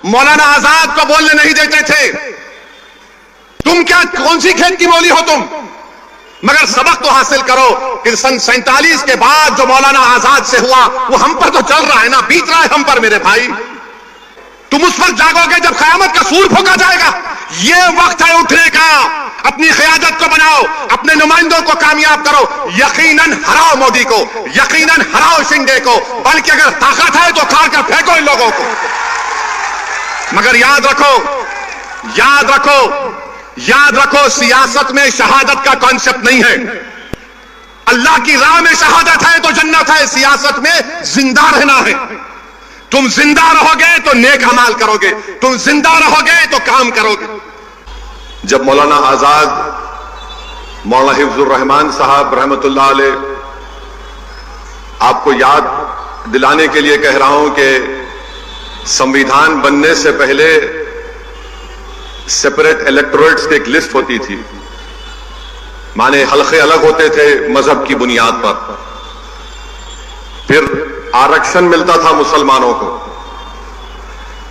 मौलाना आजाद को बोलने नहीं देते थे। तुम क्या कौन सी खेत की मौली हो तुम? मगर सबक तो हासिल करो कि सन 47 के बाद जो मौलाना आजाद से हुआ वो हम पर तो चल रहा है ना, बीत रहा है हम पर मेरे भाई। तुम उस वक्त जागोगे जब कयामत का सूर फूंका जाएगा। ये वक्त है उठने का। अपनी क़यादत को बनाओ, अपने नुमाइंदों को कामयाब करो। यकीनन हराओ मोदी को, यकीनन हराओ शिंदे को, बल्कि अगर ताकत है तो खाल कर फेंको इन लोगों को। मगर याद रखो, याद रखो, याद रखो, सियासत में शहादत का कॉन्सेप्ट नहीं है। अल्लाह की राह में शहादत है तो जन्नत है, सियासत में जिंदा रहना है। तुम जिंदा रहोगे तो नेक अमाल करोगे, तुम जिंदा रहोगे तो काम करोगे। जब मौलाना आजाद, मौलाना हिफ्जुर रहमान साहब रहमतुल्लाह अलैह, आपको याद दिलाने के लिए कह रहा हूं कि संविधान बनने से पहले सेपरेट इलेक्टोरेट्स की एक लिस्ट होती थी, माने हल्के अलग होते थे मजहब की बुनियाद पर। फिर आरक्षण मिलता था मुसलमानों को।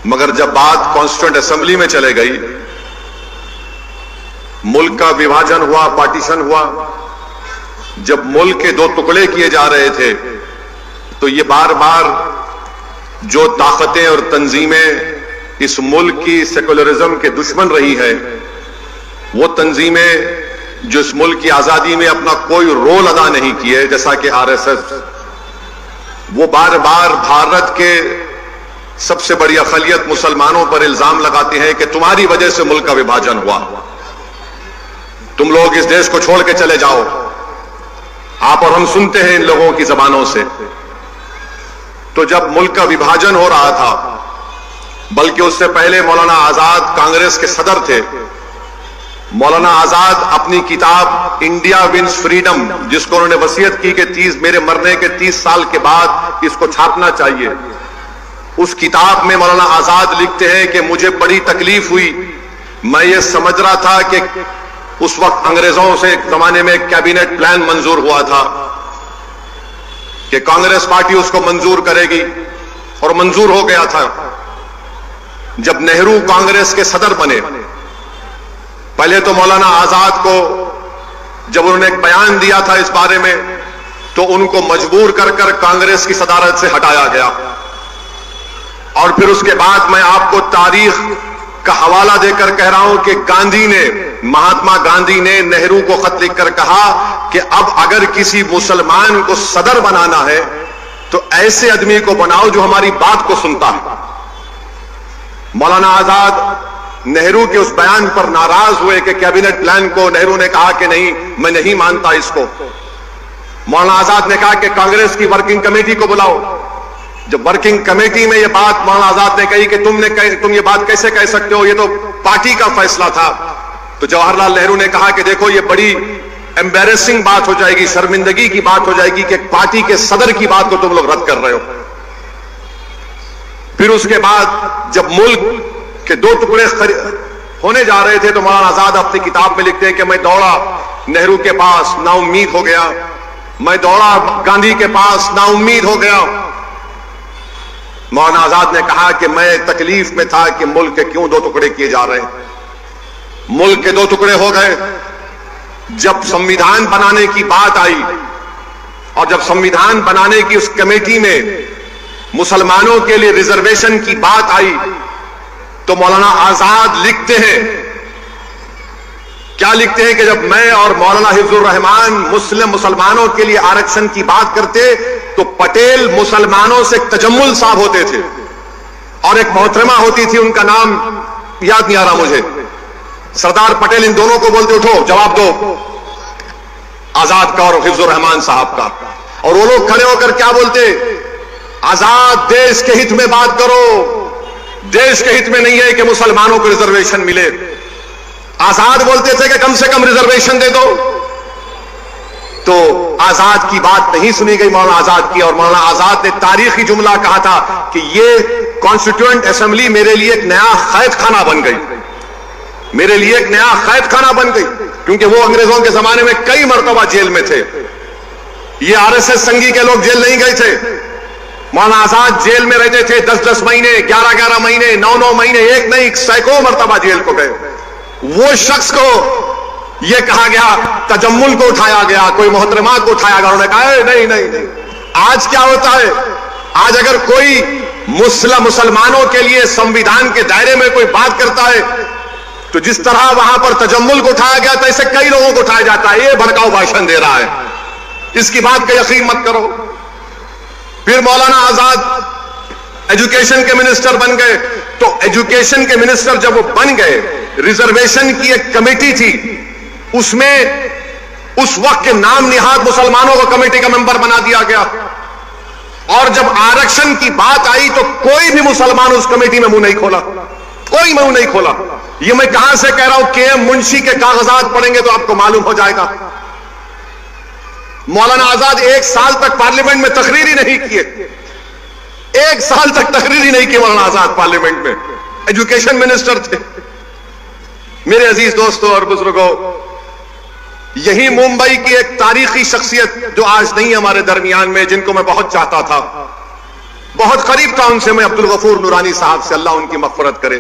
मगर जब बात कॉन्स्टिट्यूएंट असेंबली में चले गई, मुल्क का विभाजन हुआ, पार्टीशन हुआ, जब मुल्क के दो टुकड़े किए जा रहे थे, तो ये बार बार जो ताकतें और तंजीमें इस मुल्क की सेकुलरिज्म के दुश्मन रही है, वो तंजीमें जो इस मुल्क की आजादी में अपना कोई रोल अदा नहीं किए, जैसा कि आरएसएस, वो बार बार भारत के सबसे बड़ी अक़लियत मुसलमानों पर इल्जाम लगाते हैं कि तुम्हारी वजह से मुल्क का विभाजन हुआ, तुम लोग इस देश को छोड़ के चले जाओ। आप और हम सुनते हैं इन लोगों की जबानों से। तो जब मुल्क का विभाजन हो रहा था, बल्कि उससे पहले मौलाना आजाद कांग्रेस के सदर थे, मौलाना आजाद अपनी किताब इंडिया विंस फ्रीडम, जिसको उन्होंने वसीयत की कि मेरे मरने के 30 साल के बाद इसको छापना चाहिए, उस किताब में मौलाना आजाद लिखते हैं कि मुझे बड़ी तकलीफ हुई। मैं ये समझ रहा था कि उस वक्त अंग्रेजों से एक जमाने में कैबिनेट प्लान मंजूर हुआ था कि कांग्रेस पार्टी उसको मंजूर करेगी, और मंजूर हो गया था। जब नेहरू कांग्रेस के सदर बने, पहले तो मौलाना आजाद को जब उन्होंने एक बयान दिया था इस बारे में, तो उनको मजबूर कर कर कांग्रेस की सदारत से हटाया गया। और फिर उसके बाद मैं आपको तारीख का हवाला देकर कह रहा हूं कि गांधी ने, महात्मा गांधी ने नेहरू को खत लिखकर कहा कि अब अगर किसी मुसलमान को सदर बनाना है तो ऐसे आदमी को बनाओ जो हमारी बात को सुनता है। मौलाना आजाद नेहरू के उस बयान पर नाराज हुए कि कैबिनेट प्लान को नेहरू ने कहा कि नहीं, मैं नहीं मानता इसको। मौलाना आजाद ने कहा कि कांग्रेस की वर्किंग कमेटी को बुलाओ। जब वर्किंग कमेटी में यह बात मौलाना आजाद ने कही कि तुम ये बात कैसे कह सकते हो, ये तो पार्टी का फैसला था, तो जवाहरलाल नेहरू ने कहा कि देखो ये बड़ी एम्बैरेसिंग बात हो जाएगी, शर्मिंदगी की बात हो जाएगी कि एक पार्टी के सदर की बात को तुम लोग रद्द कर रहे हो। फिर उसके बाद जब मुल्क के दो टुकड़े होने जा रहे थे, तो मौलाना आजाद अपनी किताब में लिखते हैं कि मैं दौड़ा नेहरू के पास, नाउम्मीद हो गया। मैं दौड़ा गांधी के पास, नाउम्मीद हो गया। मौलाना आजाद ने कहा कि मैं तकलीफ में था कि मुल्क के क्यों दो टुकड़े किए जा रहे हैं। मुल्क के दो टुकड़े हो गए। जब संविधान बनाने की बात आई, और जब संविधान बनाने की उस कमेटी में मुसलमानों के लिए रिजर्वेशन की बात आई, तो मौलाना आजाद लिखते हैं, क्या लिखते हैं कि जब मैं और मौलाना हिफ्जुर रहमान मुसलमानों के लिए आरक्षण की बात करते, तो पटेल मुसलमानों से तजम्मुल साहब होते थे, और एक मोहतरमा होती थी, उनका नाम याद नहीं आ रहा मुझे, सरदार पटेल, इन दोनों को बोलते उठो जवाब दो, आजाद का और हिफ्जुर रहमान साहब का। और वो लोग खड़े होकर क्या बोलते, आजाद देश के हित में बात करो, देश के हित में नहीं है कि मुसलमानों को रिजर्वेशन मिले। आजाद बोलते थे कि कम से कम रिजर्वेशन दे दो। तो आजाद की बात नहीं सुनी गई मौलाना आजाद की, और मौलाना आजाद ने तारीखी जुमला कहा था कि ये कॉन्स्टिट्यूएंट असेंबली मेरे लिए एक नया कैद खाना बन गई, मेरे लिए एक नया कैद खाना बन गई, क्योंकि वो अंग्रेजों के जमाने में कई मरतबा जेल में थे। ये आरएसएस संघी के लोग जेल नहीं गए थे, मौलाना आजाद जेल में रहते थे 10-10 महीने, 11-11 महीने, 9-9 महीने, एक नहीं सैकड़ों मरतबा जेल को गए। वो शख्स को यह कहा गया, तजम्मुल को उठाया गया, कोई मोहतरमा को उठाया गया, उन्होंने कहा नहीं नहीं नहीं। आज क्या होता है, आज अगर कोई मुसलमानों के लिए संविधान के दायरे में कोई बात करता है तो जिस तरह वहां पर तजम्मुल को उठाया गया था, ऐसे कई लोगों को उठाया जाता है। ये भड़काऊ भाषण दे रहा है, इसकी बात का यकीन मत करो। फिर मौलाना आजाद एजुकेशन के मिनिस्टर बन गए, तो एजुकेशन के मिनिस्टर जब वो बन गए, रिजर्वेशन की एक कमेटी थी, उसमें उस वक्त के नाम निहाद मुसलमानों को कमेटी का मेंबर बना दिया गया। और जब आरक्षण की बात आई तो कोई भी मुसलमान उस कमेटी में मुंह नहीं खोला, कोई मुंह नहीं खोला। ये मैं कहां से कह रहा हूं, के.एम. मुंशी के कागजात पढ़ेंगे तो आपको मालूम हो जाएगा। मौलाना आजाद 1 साल तक पार्लियामेंट में तकरीर ही नहीं किए, 1 साल तक तकरीर ही नहीं की मौलाना आजाद पार्लियामेंट में, एजुकेशन मिनिस्टर थे। मेरे अजीज दोस्तों और बुजुर्गों, यही मुंबई की एक तारीखी शख्सियत जो आज नहीं हमारे दरमियान में, जिनको मैं बहुत चाहता था, बहुत करीब था उनसे मैं, अब्दुल गफूर नूरानी साहब से, अल्लाह उनकी मग़फ़िरत करे।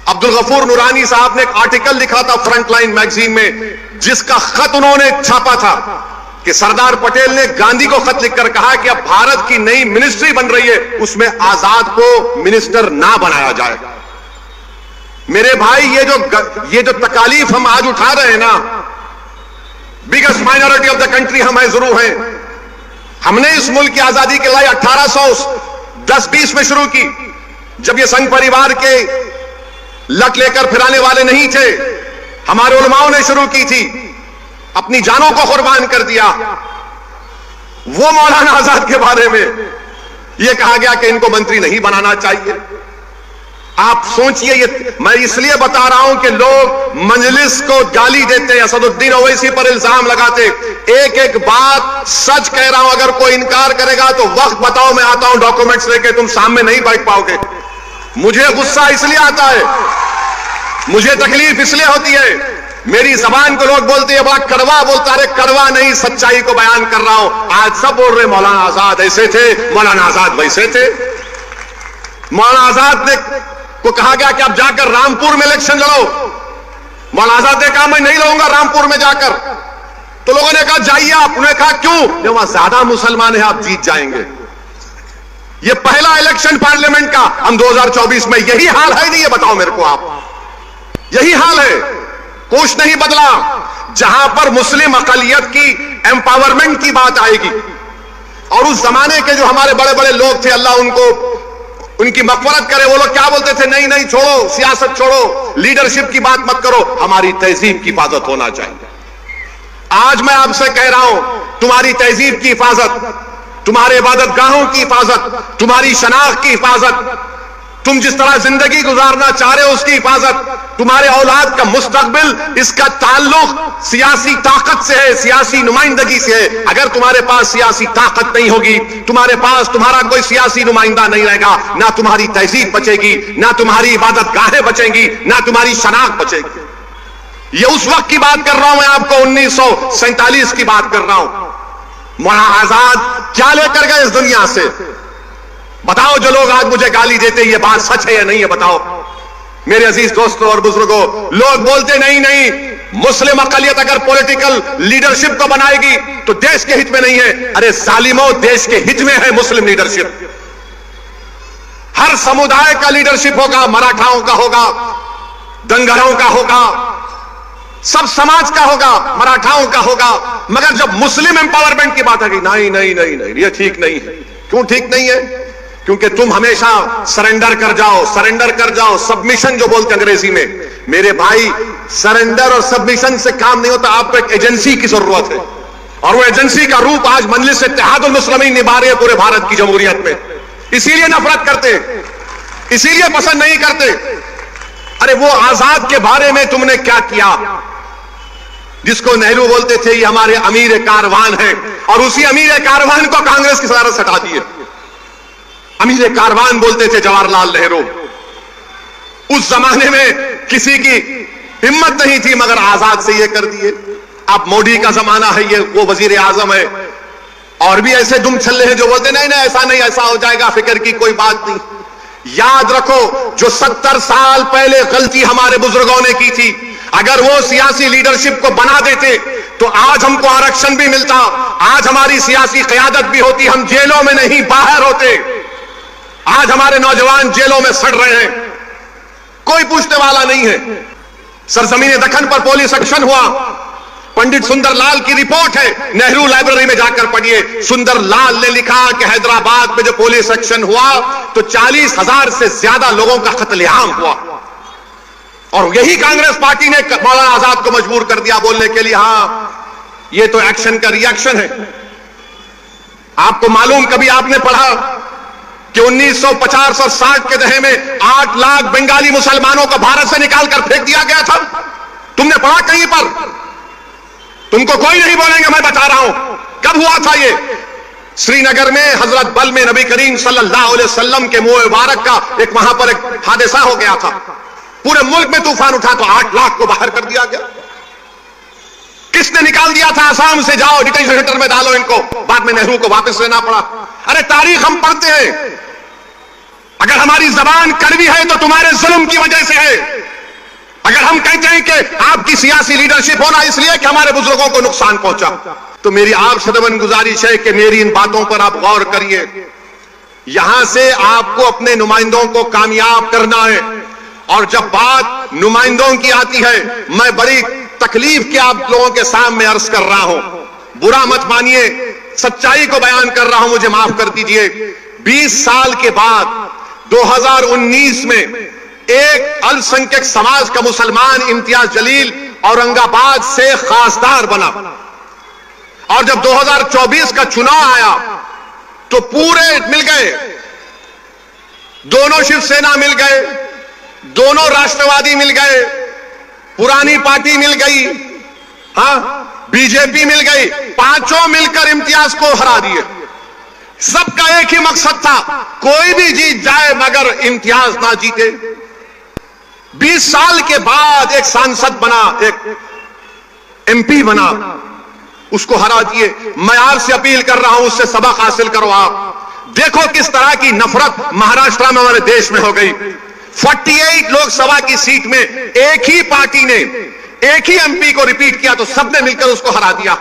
अब्दुल गफूर नूरानी साहब ने एक आर्टिकल लिखा था फ्रंटलाइन मैगजीन में, जिसका खत उन्होंने छापा था कि सरदार पटेल ने गांधी को खत लिखकर कहा कि अब भारत की नई मिनिस्ट्री बन रही है, उसमें आजाद को मिनिस्टर ना बनाया जाए। मेरे भाई, ये जो तकालीफ हम आज उठा रहे हैं ना, biggest minority of the country हम जरूर हैं। हमने इस मुल्क की आजादी की लड़ाई 1810-20 में शुरू की, जब ये संघ परिवार के लट लेकर फिराने वाले नहीं थे, हमारे उलमाओं ने शुरू की थी, अपनी जानों को कुर्बान कर दिया। वो मौलाना आजाद के बारे में यह कहा गया कि इनको मंत्री नहीं बनाना चाहिए। आप सोचिए, ये मैं इसलिए बता रहा हूं कि लोग मजलिस को गाली देते, असदुद्दीन ओवैसी पर इल्जाम लगाते। एक एक बात सच कह रहा हूं, अगर कोई इनकार करेगा तो वक्त बताओ, मैं आता हूं डॉक्यूमेंट्स लेके, तुम सामने नहीं बैठ पाओगे। मुझे गुस्सा इसलिए आता है, मुझे तकलीफ इसलिए होती है, मेरी जबान को लोग बोलते हैं बड़ा कड़वा बोलता है, कड़वा नहीं, सच्चाई को बयान कर रहा हूं। आज सब बोल रहे मौलाना आजाद ऐसे थे, मौलाना आजाद वैसे थे। मौलाना आजाद ने को कहा गया कि आप जाकर रामपुर में इलेक्शन लड़ो। मौलाना आजाद ने कहा मैं नहीं लड़ूंगा रामपुर में जाकर। तो लोगों ने कहा जाइए आप। उन्होंने कहा क्यों? वहां ज्यादा मुसलमान है, आप जीत जाएंगे। ये पहला इलेक्शन पार्लियामेंट का, हम 2024 में, यही हाल है नहीं? ये बताओ मेरे को आप, यही हाल है, कुछ नहीं बदला। जहां पर मुस्लिम अकलियत की एम्पावरमेंट की बात आएगी, और उस जमाने के जो हमारे बड़े बड़े लोग थे, अल्लाह उनकी मग़फ़िरत करे, वो लोग क्या बोलते थे? नहीं नहीं, छोड़ो सियासत, छोड़ो लीडरशिप की बात मत करो, हमारी तहजीब की हिफाजत होना चाहिए। आज मैं आपसे कह रहा हूं, तुम्हारी तहजीब की हिफाजत, तुम्हारे इबादत गाहों की हिफाजत, तुम्हारी शनाख्त की हिफाजत, तुम जिस तरह जिंदगी गुजारना चाह रहे हो उसकी हिफाजत, तुम्हारे औलाद का मुस्तकबिल, इसका ताल्लुक सियासी ताकत से है, सियासी नुमाइंदगी से है। अगर तुम्हारे पास सियासी ताकत नहीं होगी, तुम्हारे पास तुम्हारा कोई सियासी नुमाइंदा नहीं रहेगा, ना तुम्हारी तहजीब बचेगी, ना तुम्हारी इबादत गाहें बचेंगी, ना तुम्हारी शनाख्त बचेगी। ये उस वक्त की बात कर रहा हूं मैं आपको, 1947 की बात कर रहा हूं। मौलाना आजाद क्या लेकर गए इस दुनिया से? बताओ, जो लोग आज मुझे गाली देते, ये बात सच है या नहीं है? बताओ मेरे अजीज दोस्तों और बुजुर्गों। लोग बोलते नहीं नहीं, मुस्लिम अकलियत अगर पॉलिटिकल लीडरशिप को बनाएगी तो देश के हित में नहीं है। अरे जालिमों, देश के हित में है मुस्लिम लीडरशिप। हर समुदाय का लीडरशिप होगा, मराठाओं का होगा, दंगरों का होगा, सब समाज का होगा, मराठाओं का होगा। मगर जब मुस्लिम एम्पावरमेंट की बात आएगी, नहीं नहीं नहीं नहीं, ये ठीक नहीं है। क्यों ठीक नहीं है? क्योंकि तुम हमेशा सरेंडर कर जाओ, सरेंडर कर जाओ, सबमिशन जो बोलते अंग्रेजी में। मेरे भाई, सरेंडर और सबमिशन से काम नहीं होता, आपको एक एजेंसी की जरूरत है, और वो एजेंसी का रूप आज मजलिस इत्तेहादुल मुस्लिमीन निभा रही है पूरे भारत की जमहूरियत में। इसीलिए नफरत करते, इसीलिए पसंद नहीं करते। अरे वो आजाद के बारे में तुमने क्या किया, जिसको नेहरू बोलते थे ये हमारे अमीर कारवान है, और उसी अमीर कारवान को कांग्रेस की सदारत से हटा दिए। अमीर कारवान बोलते थे जवाहरलाल नेहरू। उस जमाने में किसी की हिम्मत नहीं थी, मगर आजाद से ये कर दिए। अब मोदी का जमाना है, ये वो वजीर आजम है, और भी ऐसे दुम छल्ले हैं जो बोलते नहीं नहीं ऐसा नहीं, ऐसा हो जाएगा, फिक्र की कोई बात नहीं। याद रखो, जो 70 साल पहले गलती हमारे बुजुर्गों ने की थी, अगर वो सियासी लीडरशिप को बना देते तो आज हमको आरक्षण भी मिलता, आज हमारी सियासी क़यादत भी होती, हम जेलों में नहीं बाहर होते। आज हमारे नौजवान जेलों में सड़ रहे हैं, कोई पूछने वाला नहीं है। सरजमीन दक्कन पर पुलिस एक्शन हुआ, पंडित सुंदरलाल की रिपोर्ट है, नेहरू लाइब्रेरी में जाकर पढ़िए। सुंदरलाल ने लिखा कि हैदराबाद में जो पुलिस एक्शन हुआ तो 40,000 से ज्यादा लोगों का कत्लेआम हुआ, और यही कांग्रेस पार्टी ने मौलाना आजाद को मजबूर कर दिया बोलने के लिए हां ये तो एक्शन का रिएक्शन है। आपको मालूम, कभी आपने पढ़ा कि 1950 और 60 के दशक में 8 लाख बंगाली मुसलमानों को भारत से निकालकर फेंक दिया गया था? तुमने पढ़ा कहीं पर? तुमको कोई नहीं बोलेंगे, मैं बता रहा हूं कब हुआ था ये। श्रीनगर में हजरत बल में नबी करीम सल्लल्लाहु अलैहि वसल्लम के मुंह मुबारक का एक वहां पर एक हादसा हो गया था, पूरे मुल्क में तूफान उठा तो 8 लाख को बाहर कर दिया गया। किसने निकाल दिया था? आसाम से जाओ डिटेंशन सेंटर में डालो इनको, बाद में नेहरू को वापस लेना पड़ा। अरे तारीख हम पढ़ते हैं, अगर हमारी जबान कड़वी है तो तुम्हारे जुल्म की वजह से है। अगर हम कहते हैं कि आपकी सियासी लीडरशिप होना इसलिए कि हमारे बुजुर्गों को नुकसान पहुंचा, तो मेरी आपसे दमन गुजारिश है कि मेरी इन बातों पर आप गौर करिए। यहां से आपको अपने नुमाइंदों को कामयाब करना है, और जब बात नुमाइंदों की आती है, मैं बड़ी तकलीफ के आप लोगों के सामने अर्ज कर रहा हूं, बुरा मत मानिए, सच्चाई को बयान कर रहा हूं, मुझे माफ कर दीजिए। 20 साल के बाद 2019 में एक अल्पसंख्यक समाज का मुसलमान इम्तियाज जलील औरंगाबाद से खासदार बना, और जब 2024 का चुनाव आया तो पूरे मिल गए, दोनों शिवसेना मिल गए, दोनों राष्ट्रवादी मिल गए, पुरानी पार्टी मिल गई, हां बीजेपी मिल गई, पांचों मिलकर इम्तियाज को हरा दिए। सबका एक ही मकसद था, कोई भी जीत जाए मगर इम्तियाज ना जीते। 20 साल के बाद एक सांसद बना, एक एमपी बना, उसको हरा दिए। मैं आपसे अपील कर रहा हूं, उससे सबक हासिल करो। आप देखो किस तरह की नफरत महाराष्ट्र में हमारे देश में हो गई। 48 लोकसभा की सीट में एक ही पार्टी ने एक ही एमपी को रिपीट किया तो सबने मिलकर उसको हरा दिया,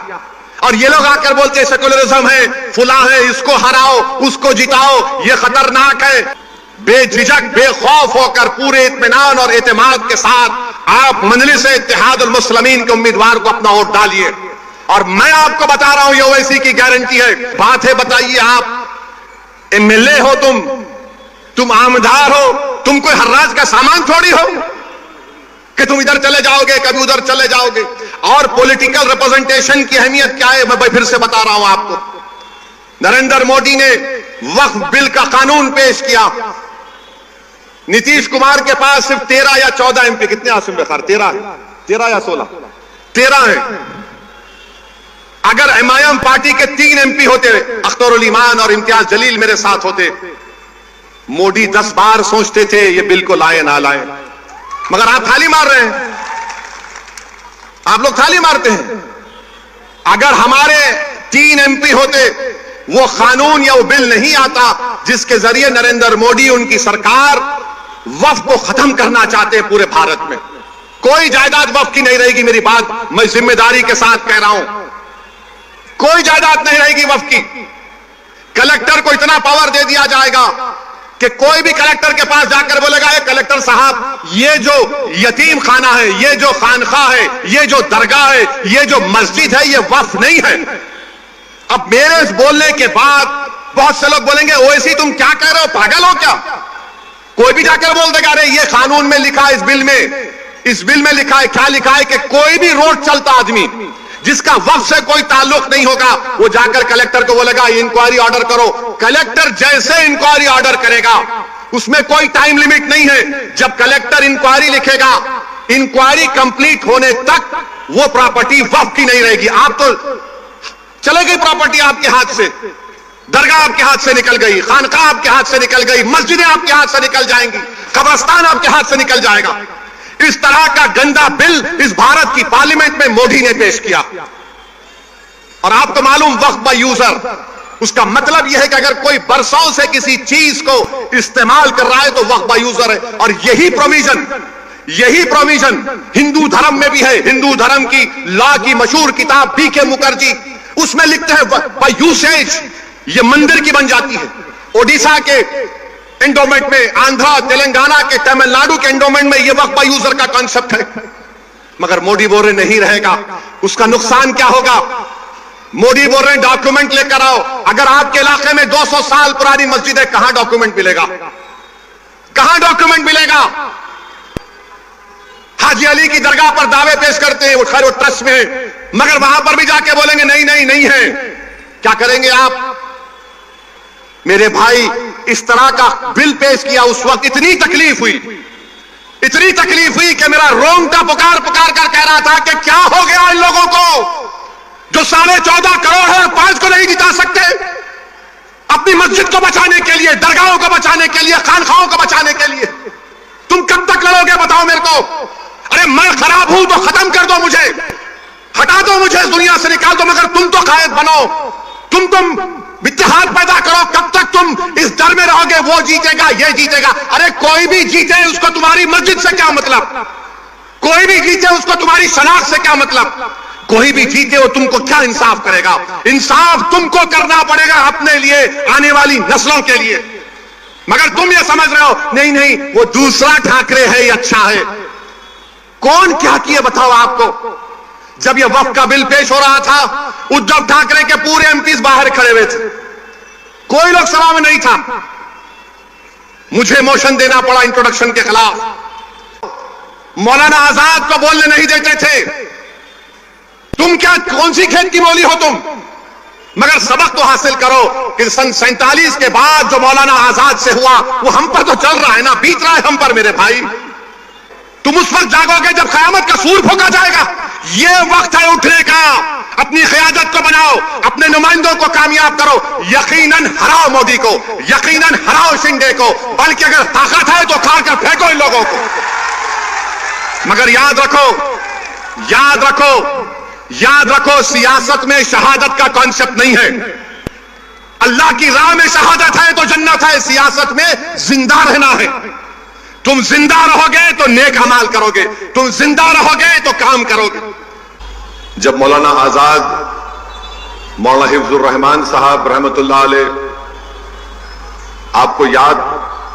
और ये लोग आकर बोलते हैं सेकुलरिज्म है, फुला है, इसको हराओ, उसको जिताओ, ये खतरनाक है। बेझिझक बेखौफ होकर पूरे इत्मीनान और एतमाद के साथ आप मजलिस इत्तेहादुल मुस्लिमीन के उम्मीदवार को अपना वोट डालिए। और मैं आपको बता रहा हूं, ये ओवैसी की गारंटी है। बात है, बताइए, आप एमएलए हो, तुम आमदार हो, तुम कोई हर्राज का सामान थोड़ी हो कि तुम इधर चले जाओगे कभी उधर चले जाओगे। और पॉलिटिकल रिप्रेजेंटेशन की अहमियत क्या है, मैं फिर से बता रहा हूं आपको। नरेंद्र मोदी ने वक्फ बिल का कानून पेश किया, नीतीश कुमार के पास सिर्फ 13 या 14 एमपी, कितने आसिम बेखार, 13 या 16, 13 है। अगर एमआईएम पार्टी के 3 एमपी होते, अख्तरुल ईमान और इम्तियाज जलील मेरे साथ होते, मोदी 10 बार सोचते थे ये बिल को लाए ना लाए, मगर आप थाली मार रहे हैं, आप लोग थाली मारते हैं। अगर हमारे 3 एमपी होते, वो कानून या वो बिल नहीं आता जिसके जरिए नरेंद्र मोदी उनकी सरकार वक्फ को खत्म करना चाहते हैं पूरे भारत में। कोई जायदाद वक्फ की नहीं रहेगी, मेरी बात मैं जिम्मेदारी के साथ कह रहा हूं, कोई जायदाद नहीं रहेगी वक्फ की। कलेक्टर को इतना पावर दे दिया जाएगा कि कोई भी कलेक्टर के पास जाकर बोलेगा, कलेक्टर साहब ये जो यतीम खाना है, ये जो खानखा है, ये जो दरगाह है, ये जो मस्जिद है, ये वक्फ नहीं है। अब मेरे बोलने के बाद बहुत से लोग बोलेंगे, ओवैसी तुम क्या कह रहे हो, पागल हो क्या? कोई भी जाकर बोल देगा, अरे ये कानून में लिखा है, इस बिल में लिखा है, क्या लिखा है कि कोई भी रोड चलता आदमी जिसका वक्फ से कोई ताल्लुक नहीं होगा, वो जाकर कलेक्टर को बोलेगा इंक्वायरी ऑर्डर करो। कलेक्टर जैसे इंक्वायरी ऑर्डर करेगा, उसमें कोई टाइम लिमिट नहीं है। जब कलेक्टर इंक्वायरी लिखेगा, इंक्वायरी कंप्लीट होने तक वो प्रॉपर्टी वक्फ की नहीं रहेगी। आप तो चले गई प्रॉपर्टी आपके हाथ से, दरगाह आपके हाथ से निकल गई, खानकाह आपके हाथ से निकल गई, मस्जिदें आपके हाथ से निकल जाएंगी, कब्रिस्तान आपके हाथ से निकल जाएगा। इस तरह का गंदा बिल इस भारत की पार्लियामेंट में मोदी ने पेश किया। और आपको मालूम वक्फ बाय यूजर, उसका मतलब यह है कि अगर कोई बरसों से किसी चीज को इस्तेमाल कर रहा है तो वक्फ बाय यूजर है। और यही प्रोविजन हिंदू धर्म में भी है। हिंदू धर्म की लॉ की मशहूर किताब बीके मुखर्जी, उसमें लिखते हैं बाय यूसेज ये मंदिर की बन जाती है। ओडिशा के एंडोमेंट में, आंध्रा, तेलंगाना के, तमिलनाडु के एंडोमेंट में यह वक्फ बाय यूजर का कॉन्सेप्ट है। मगर मोदी बोल रहे नहीं रहेगा। उसका नुकसान क्या होगा? मोदी बोल रहे डॉक्यूमेंट लेकर आओ। अगर आपके इलाके में 200 साल पुरानी मस्जिद है, कहां डॉक्यूमेंट मिलेगा? कहां डॉक्यूमेंट मिलेगा? हाजी अली की दरगाह पर दावे पेश करते हैं, वो खैर वो ट्रस्ट में है, मगर वहां पर भी जाके बोलेंगे नहीं नहीं नहीं है। क्या करेंगे आप? मेरे भाई, इस तरह का बिल पेश किया, उस वक्त इतनी तकलीफ हुई कि मेरा रोंगटा पुकार पुकार कर कह रहा था कि क्या हो गया इन लोगों को जो 14.5 करोड़ है और 5 को नहीं जिता सकते। अपनी मस्जिद को बचाने के लिए, दरगाहों को बचाने के लिए, खानखाओं को बचाने के लिए तुम कब तक लड़ोगे? बताओ मेरे को। अरे मैं खराब हूं तो खत्म कर दो, मुझे हटा दो, मुझे इस दुनिया से निकाल दो, मगर तुम तो कायद बनो, तुम इत्तेहाद पैदा करो। कब तक तुम इस डर में रहोगे वो जीतेगा, ये जीतेगा? अरे कोई भी जीते उसको तुम्हारी मस्जिद से क्या मतलब? कोई भी जीते उसको तुम्हारी शनाख्त से क्या मतलब? कोई भी जीते वो तुमको क्या इंसाफ करेगा? इंसाफ तुमको करना पड़ेगा अपने लिए, आने वाली नस्लों के लिए। मगर तुम ये समझ रहे हो नहीं नहीं वो दूसरा ठाकरे है, ये अच्छा है। कौन क्या किए बताओ आपको? जब यह वक्फ का बिल पेश हो रहा था, उद्धव ठाकरे के पूरे एमपीज बाहर खड़े हुए थे, कोई लोकसभा में नहीं था। मुझे मोशन देना पड़ा इंट्रोडक्शन के खिलाफ। मौलाना आजाद को बोलने नहीं देते थे। तुम क्या, कौन सी खेत की मौली हो तुम? मगर सबक तो हासिल करो कि सन 47 के बाद जो मौलाना आजाद से हुआ वो हम पर तो चल रहा है ना, बीत रहा है हम पर मेरे भाई। तुम उस वक्त जागोगे जब कयामत का सूर फूंका जाएगा। ये वक्त है उठने का। अपनी क़यादत को बनाओ, अपने नुमाइंदों को कामयाब करो। यकीनन हराओ मोदी को, यकीनन हराओ शिंदे को, बल्कि अगर ताकत है तो खाकर फेंको इन लोगों को। मगर याद रखो, सियासत में शहादत का कॉन्सेप्ट नहीं है। अल्लाह की राह में शहादत है तो जन्नत है, सियासत में जिंदा रहना है। तुम जिंदा रहोगे तो नेक अमाल करोगे, तुम जिंदा रहोगे तो काम करोगे। जब मौलाना आजाद, मौलाना हिफ्जुर रहमान साहब रहमतुल्लाह अलैह, आपको याद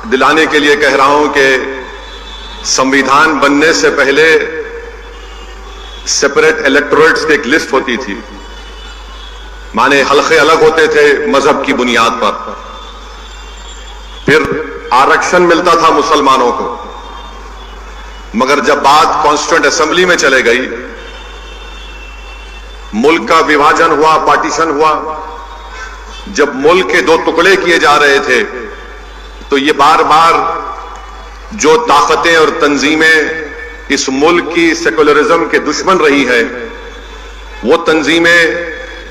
दिलाने के लिए कह रहा हूं कि संविधान बनने से पहले सेपरेट इलेक्टोरेट्स की एक लिस्ट होती थी, माने हल्के अलग होते थे मजहब की बुनियाद पर। फिर आरक्षण मिलता था मुसलमानों को। मगर जब बात कॉन्स्टिट्यूएंट असेंबली में चले गई, मुल्क का विभाजन हुआ, पार्टीशन हुआ, जब मुल्क के 2 टुकड़े किए जा रहे थे, तो ये बार बार जो ताकतें और तंजीमें इस मुल्क की सेकुलरिज्म के दुश्मन रही है, वो तंजीमें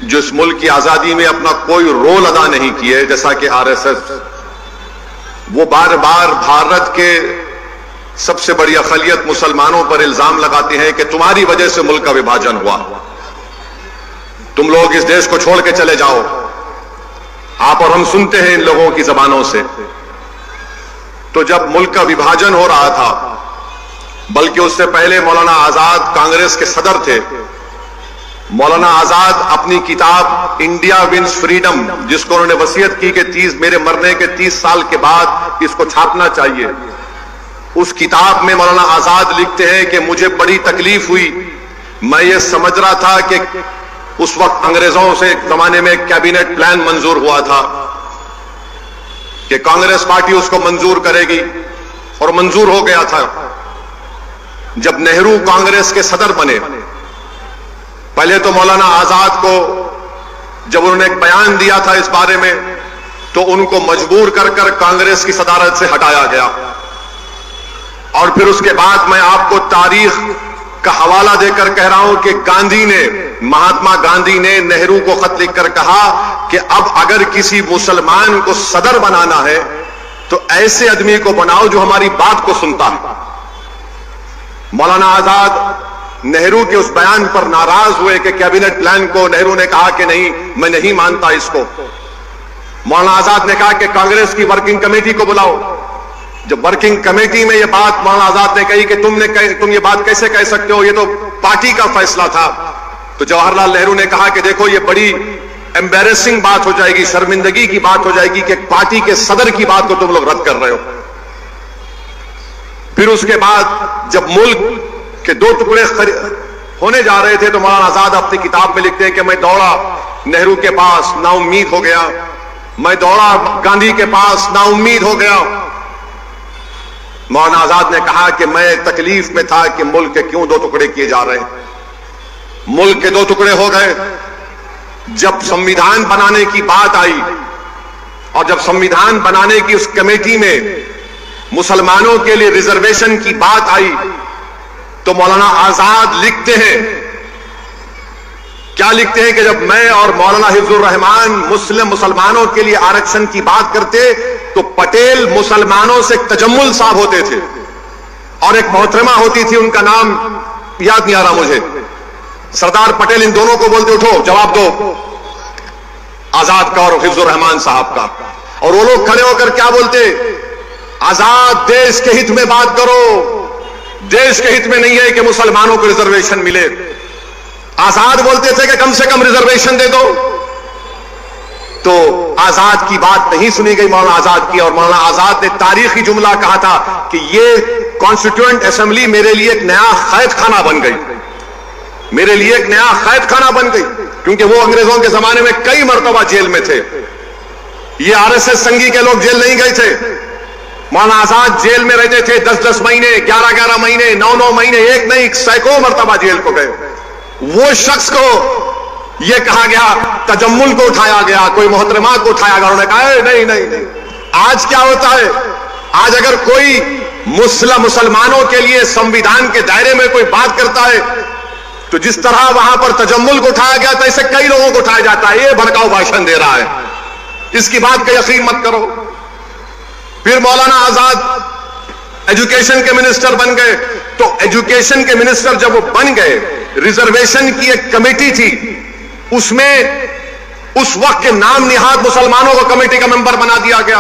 जो इस मुल्क की आजादी में अपना कोई रोल अदा नहीं किए, जैसा कि आरएसएस, वो बार बार भारत के सबसे बड़ी अक़लियत मुसलमानों पर इल्जाम लगाते हैं कि तुम्हारी वजह से मुल्क का विभाजन हुआ, तुम लोग इस देश को छोड़ के चले जाओ। आप और हम सुनते हैं इन लोगों की जबानों से। तो जब मुल्क का विभाजन हो रहा था, बल्कि उससे पहले मौलाना आजाद कांग्रेस के सदर थे, मौलाना आजाद अपनी किताब इंडिया विंस फ्रीडम, जिसको उन्होंने वसीयत की कि मेरे मरने के 30 साल के बाद इसको छापना चाहिए, उस किताब में मौलाना आजाद लिखते हैं कि मुझे बड़ी तकलीफ हुई। मैं ये समझ रहा था कि उस वक्त अंग्रेजों से एक जमाने में कैबिनेट प्लान मंजूर हुआ था कि कांग्रेस पार्टी उसको मंजूर करेगी, और मंजूर हो गया था। जब नेहरू कांग्रेस के सदर बने, पहले तो मौलाना आजाद को जब उन्होंने एक बयान दिया था इस बारे में, तो उनको मजबूर कर कर कांग्रेस की सदारत से हटाया गया। और फिर उसके बाद मैं आपको तारीख का हवाला देकर कह रहा हूं कि महात्मा गांधी ने नेहरू को खत लिखकर कहा कि अब अगर किसी मुसलमान को सदर बनाना है तो ऐसे आदमी को बनाओ जो हमारी बात को सुनता है। मौलाना आजाद नेहरू के उस बयान पर नाराज हुए कि कैबिनेट प्लान को नेहरू ने कहा कि नहीं, मैं नहीं मानता इसको। मौलाना आजाद ने कहा कि कांग्रेस की वर्किंग कमेटी को बुलाओ। जब वर्किंग कमेटी में यह बात मौलाना आजाद ने कही कि तुम ये बात कैसे कह सकते हो, ये तो पार्टी का फैसला था, तो जवाहरलाल नेहरू ने कहा कि देखो ये बड़ी एम्बैरेसिंग बात हो जाएगी, शर्मिंदगी की बात हो जाएगी कि पार्टी के सदर की बात को तुम लोग रद्द कर रहे हो। फिर उसके बाद जब मुल्क के दो टुकड़े होने जा रहे थे तो मौलाना आजाद अपनी किताब में लिखते हैं कि मैं दौड़ा नेहरू के पास, नाउम्मीद हो गया। मैं दौड़ा गांधी के पास, नाउम्मीद हो गया। मौलाना आजाद ने कहा कि मैं तकलीफ में था कि मुल्क के क्यों दो टुकड़े किए जा रहे हैं। मुल्क के दो टुकड़े हो गए जब संविधान बनाने की बात आई, और जब संविधान बनाने की उस कमेटी में मुसलमानों के लिए रिजर्वेशन की बात आई तो मौलाना आजाद लिखते हैं, क्या लिखते हैं कि जब मैं और मौलाना हिफ्जुर रहमान मुसलमानों के लिए आरक्षण की बात करते तो पटेल मुसलमानों से तजम्मुल साहब होते थे और एक मोहतरमा होती थी, उनका नाम याद नहीं आ रहा मुझे, सरदार पटेल इन दोनों को बोलते उठो जवाब दो, आजाद का और हिफ्जुर रहमान साहब का। और वो लोग खड़े होकर क्या बोलते, आजाद देश के हित में बात करो, देश के हित में नहीं है कि मुसलमानों को रिजर्वेशन मिले। आजाद बोलते थे कि कम से कम रिजर्वेशन दे दो। तो आजाद की बात नहीं सुनी गई मौलाना आजाद की, और मौलाना आजाद ने तारीखी जुमला कहा था कि ये कॉन्स्टिट्यूएंट असेंबली मेरे लिए एक नया कैद खाना बन गई, मेरे लिए एक नया कैद खाना बन गई, क्योंकि वो अंग्रेजों के जमाने में कई मर्तबा जेल में थे। ये आरएसएस संघी के लोग जेल नहीं गए थे। मौलाना आजाद जेल में रहते थे 10-10 महीने, 11-11 महीने, 9-9 महीने, एक नहीं सैकड़ों मर्तबा जेल को गए। वो शख्स को यह कहा गया, तजम्मुल को उठाया गया, कोई मोहतरमा को उठाया गया, उन्होंने कहा नहीं नहीं नहीं। आज क्या होता है, आज अगर कोई मुसलमानों के लिए संविधान के दायरे में कोई बात करता है तो जिस तरह वहां पर तजम्मुल को उठाया गया था, ऐसे कई लोगों को उठाया जाता है। ये भड़काऊ भाषण दे रहा है, इसकी बात का यकीन मत करो। फिर मौलाना आजाद एजुकेशन के मिनिस्टर बन गए, तो एजुकेशन के मिनिस्टर जब वो बन गए, रिजर्वेशन की एक कमेटी थी, उसमें उस वक्त के नाम निहाद मुसलमानों को कमेटी का मेंबर बना दिया गया।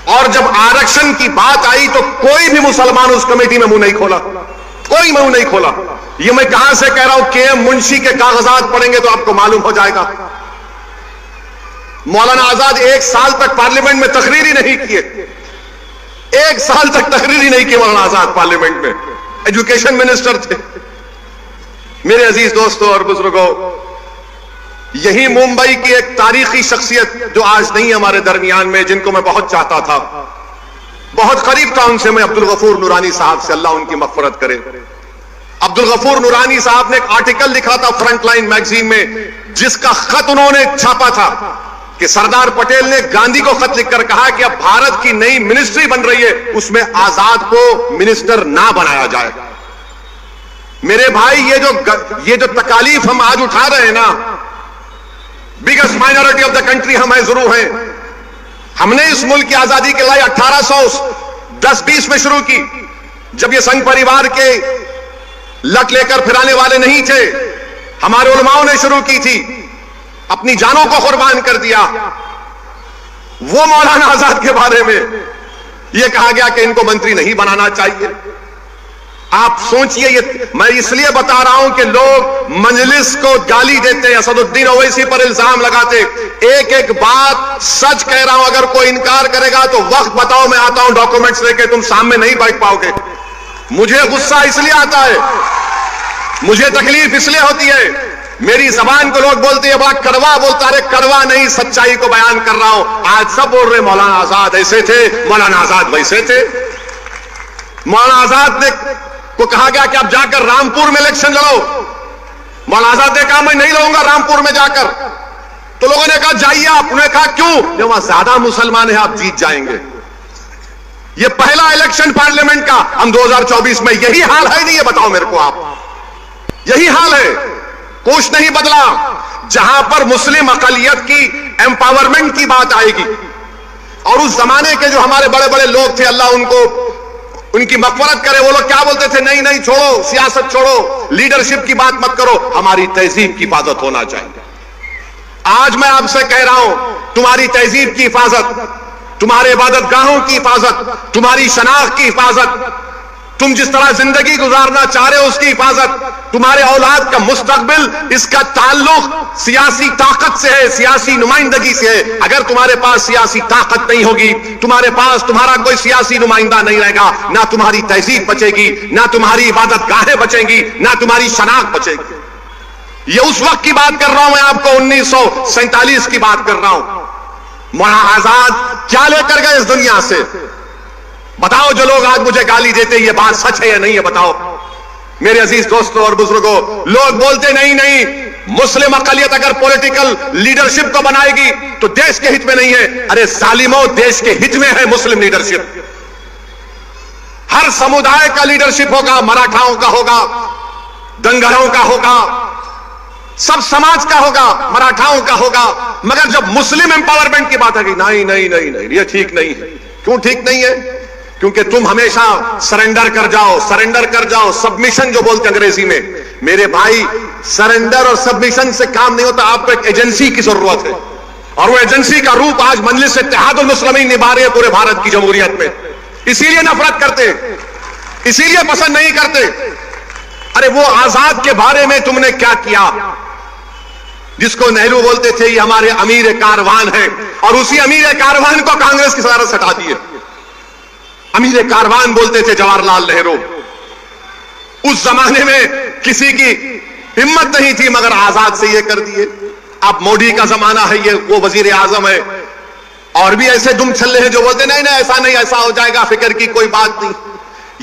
और जब आरक्षण की बात आई तो कोई भी मुसलमान उस कमेटी में मुंह नहीं खोला, कोई मुंह नहीं खोला। ये मैं कहां से कह रहा हूं, के मुंशी के कागजात पढ़ेंगे तो आपको मालूम हो जाएगा। मौलाना आजाद 1 साल तक पार्लियामेंट में तकरीर ही नहीं किए, 1 साल तक तकरीर ही नहीं की मौलाना आजाद पार्लियामेंट में, एजुकेशन मिनिस्टर थे। मेरे अजीज दोस्तों और बुजुर्गों, यही मुंबई की एक तारीखी शख्सियत जो आज नहीं हमारे दरमियान में, जिनको मैं बहुत चाहता था, बहुत करीब था उनसे मैं, अब्दुल गफूर नूरानी साहब से, अल्लाह उनकी मग़फ़िरत करे। अब्दुल गफूर नूरानी साहब ने एक आर्टिकल लिखा था फ्रंटलाइन मैगजीन में, जिसका खत उन्होंने छापा था कि सरदार पटेल ने गांधी को खत लिखकर कहा कि अब भारत की नई मिनिस्ट्री बन रही है, उसमें आजाद को मिनिस्टर ना बनाया जाए। मेरे भाई, ये जो तकालीफ हम आज उठा रहे हैं ना, biggest minority of the country हम जरूर हैं। हमने इस मुल्क की आजादी के लिए 1810-20 में शुरू की, जब ये संघ परिवार के लट लेकर फिराने वाले नहीं थे, हमारे उलमाओं ने शुरू की थी, अपनी जानों को कुर्बान कर दिया। वो मौलाना आजाद के बारे में यह कहा गया कि इनको मंत्री नहीं बनाना चाहिए। आप सोचिए, ये मैं इसलिए बता रहा हूं कि लोग मजलिस को गाली देते हैं, असदुद्दीन ओवैसी पर इल्जाम लगाते, एक एक बात सच कह रहा हूं। अगर कोई इनकार करेगा तो वक्त बताओ, मैं आता हूं डॉक्यूमेंट्स लेके, तुम सामने नहीं बैठ पाओगे। मुझे गुस्सा इसलिए आता है, मुझे तकलीफ इसलिए होती है, मेरी जबान को लोग बोलते हैं बड़ा कड़वा बोलता है, कड़वा नहीं, सच्चाई को बयान कर रहा हूं। आज सब बोल रहे मौलाना आजाद ऐसे थे, मौलाना आजाद वैसे थे। मौलाना आजाद ने को कहा गया कि आप जाकर रामपुर में इलेक्शन लड़ो। मौलाना आजाद ने कहा मैं नहीं लड़ूंगा रामपुर में जाकर। तो लोगों ने कहा जाइए आप। उन्होंने कहा क्यों? वहां ज्यादा मुसलमान है, आप जीत जाएंगे। ये पहला इलेक्शन पार्लियामेंट का, हम 2024 में, यही हाल है नहीं? ये बताओ मेरे को आप, यही हाल है, कुछ नहीं बदला। जहां पर मुस्लिम अकलियत की एम्पावरमेंट की बात आएगी, और उस जमाने के जो हमारे बड़े बड़े लोग थे, अल्लाह उनकी मगफरत करे। वो लोग क्या बोलते थे, नहीं नहीं छोड़ो, सियासत छोड़ो, लीडरशिप की बात मत करो, हमारी तहजीब की हिफाजत होना चाहिए। आज मैं आपसे कह रहा हूं, तुम्हारी तहजीब की हिफाजत, तुम्हारे इबादतगाहों की हिफाजत, तुम्हारी शनाख्त की हिफाजत, तुम जिस तरह जिंदगी गुजारना चाह रहे हो उसकी हिफाजत, तुम्हारे औलाद का मुस्तकबिल, इसका ताल्लुक सियासी ताकत से है, सियासी नुमाइंदगी से है। अगर तुम्हारे पास सियासी ताकत नहीं होगी, तुम्हारे पास तुम्हारा कोई सियासी नुमाइंदा नहीं रहेगा, ना तुम्हारी तहजीब बचेगी, ना तुम्हारी इबादतगाहें बचेंगी, ना तुम्हारी शनाख्त बचेगी। ये उस वक्त की बात कर रहा हूं मैं आपको, 1947 की बात कर रहा हूं। मौलाना आजाद क्या लेकर गए इस दुनिया से? बताओ, जो लोग आज मुझे गाली देते, ये बात सच है या नहीं है, बताओ मेरे अजीज दोस्तों और बुजुर्गों। लोग बोलते नहीं नहीं, मुस्लिम अकलियत अगर पॉलिटिकल लीडरशिप को बनाएगी तो देश के हित में नहीं है। अरे जालिमों, देश के हित में है मुस्लिम लीडरशिप। हर समुदाय का लीडरशिप होगा, मराठाओं का होगा, दंगरों का होगा, सब समाज का होगा, मराठाओं का होगा। मगर जब मुस्लिम एम्पावरमेंट की बात आएगी, नहीं नहीं नहीं नहीं, ये ठीक नहीं है। क्यों ठीक नहीं है? क्योंकि तुम हमेशा सरेंडर कर जाओ, सरेंडर कर जाओ, सबमिशन जो बोलते अंग्रेजी में। मेरे भाई, सरेंडर और सबमिशन से काम नहीं होता, आपको एक एजेंसी की जरूरत है, और वो एजेंसी का रूप आज मजलिस इत्तेहादुल मुस्लिमीन निभा रही है पूरे भारत की जमहूरियत में। इसीलिए नफरत करते, इसीलिए पसंद नहीं करते। अरे वो आजाद के बारे में तुमने क्या किया, जिसको नेहरू बोलते थे ये हमारे अमीर कारवान है, और उसी अमीर कारवान को कांग्रेस की सदारत से हटा दिए। अमीर कारवान बोलते थे जवाहरलाल नेहरू। उस जमाने में किसी की हिम्मत नहीं थी, मगर आजाद से ये कर दिए। अब मोदी का जमाना है, ये वो वजीर आजम है, और भी ऐसे दुम छल्ले हैं जो बोलते नहीं नहीं ऐसा नहीं, ऐसा हो जाएगा, फिक्र की कोई बात नहीं।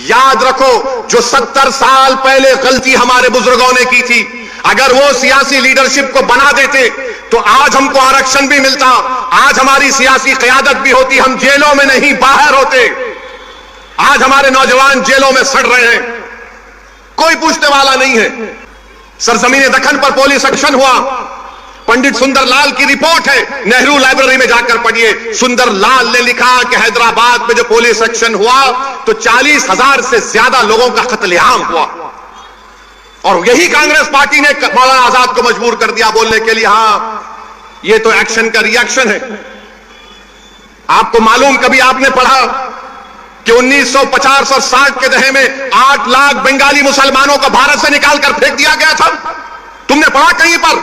याद रखो, जो 70 साल पहले गलती हमारे बुजुर्गों ने की थी, अगर वो सियासी लीडरशिप को बना देते तो आज हमको आरक्षण भी मिलता, आज हमारी सियासी क़यादत भी होती, हम जेलों में नहीं बाहर होते। आज हमारे नौजवान जेलों में सड़ रहे हैं, कोई पूछने वाला नहीं है। सरजमीन दक्कन पर पुलिस एक्शन हुआ, पंडित सुंदरलाल की रिपोर्ट है, नेहरू लाइब्रेरी में जाकर पढ़िए। सुंदरलाल ने लिखा कि हैदराबाद में जो पुलिस एक्शन हुआ तो 40,000 से ज्यादा लोगों का कत्लेआम हुआ, और यही कांग्रेस पार्टी ने मौलाना आजाद को मजबूर कर दिया बोलने के लिए, हां ये तो एक्शन का रिएक्शन है। आपको मालूम, कभी आपने पढ़ा कि 1950 और 60 के दशक में 8 लाख बंगाली मुसलमानों को भारत से निकालकर फेंक दिया गया था? तुमने पढ़ा कहीं पर?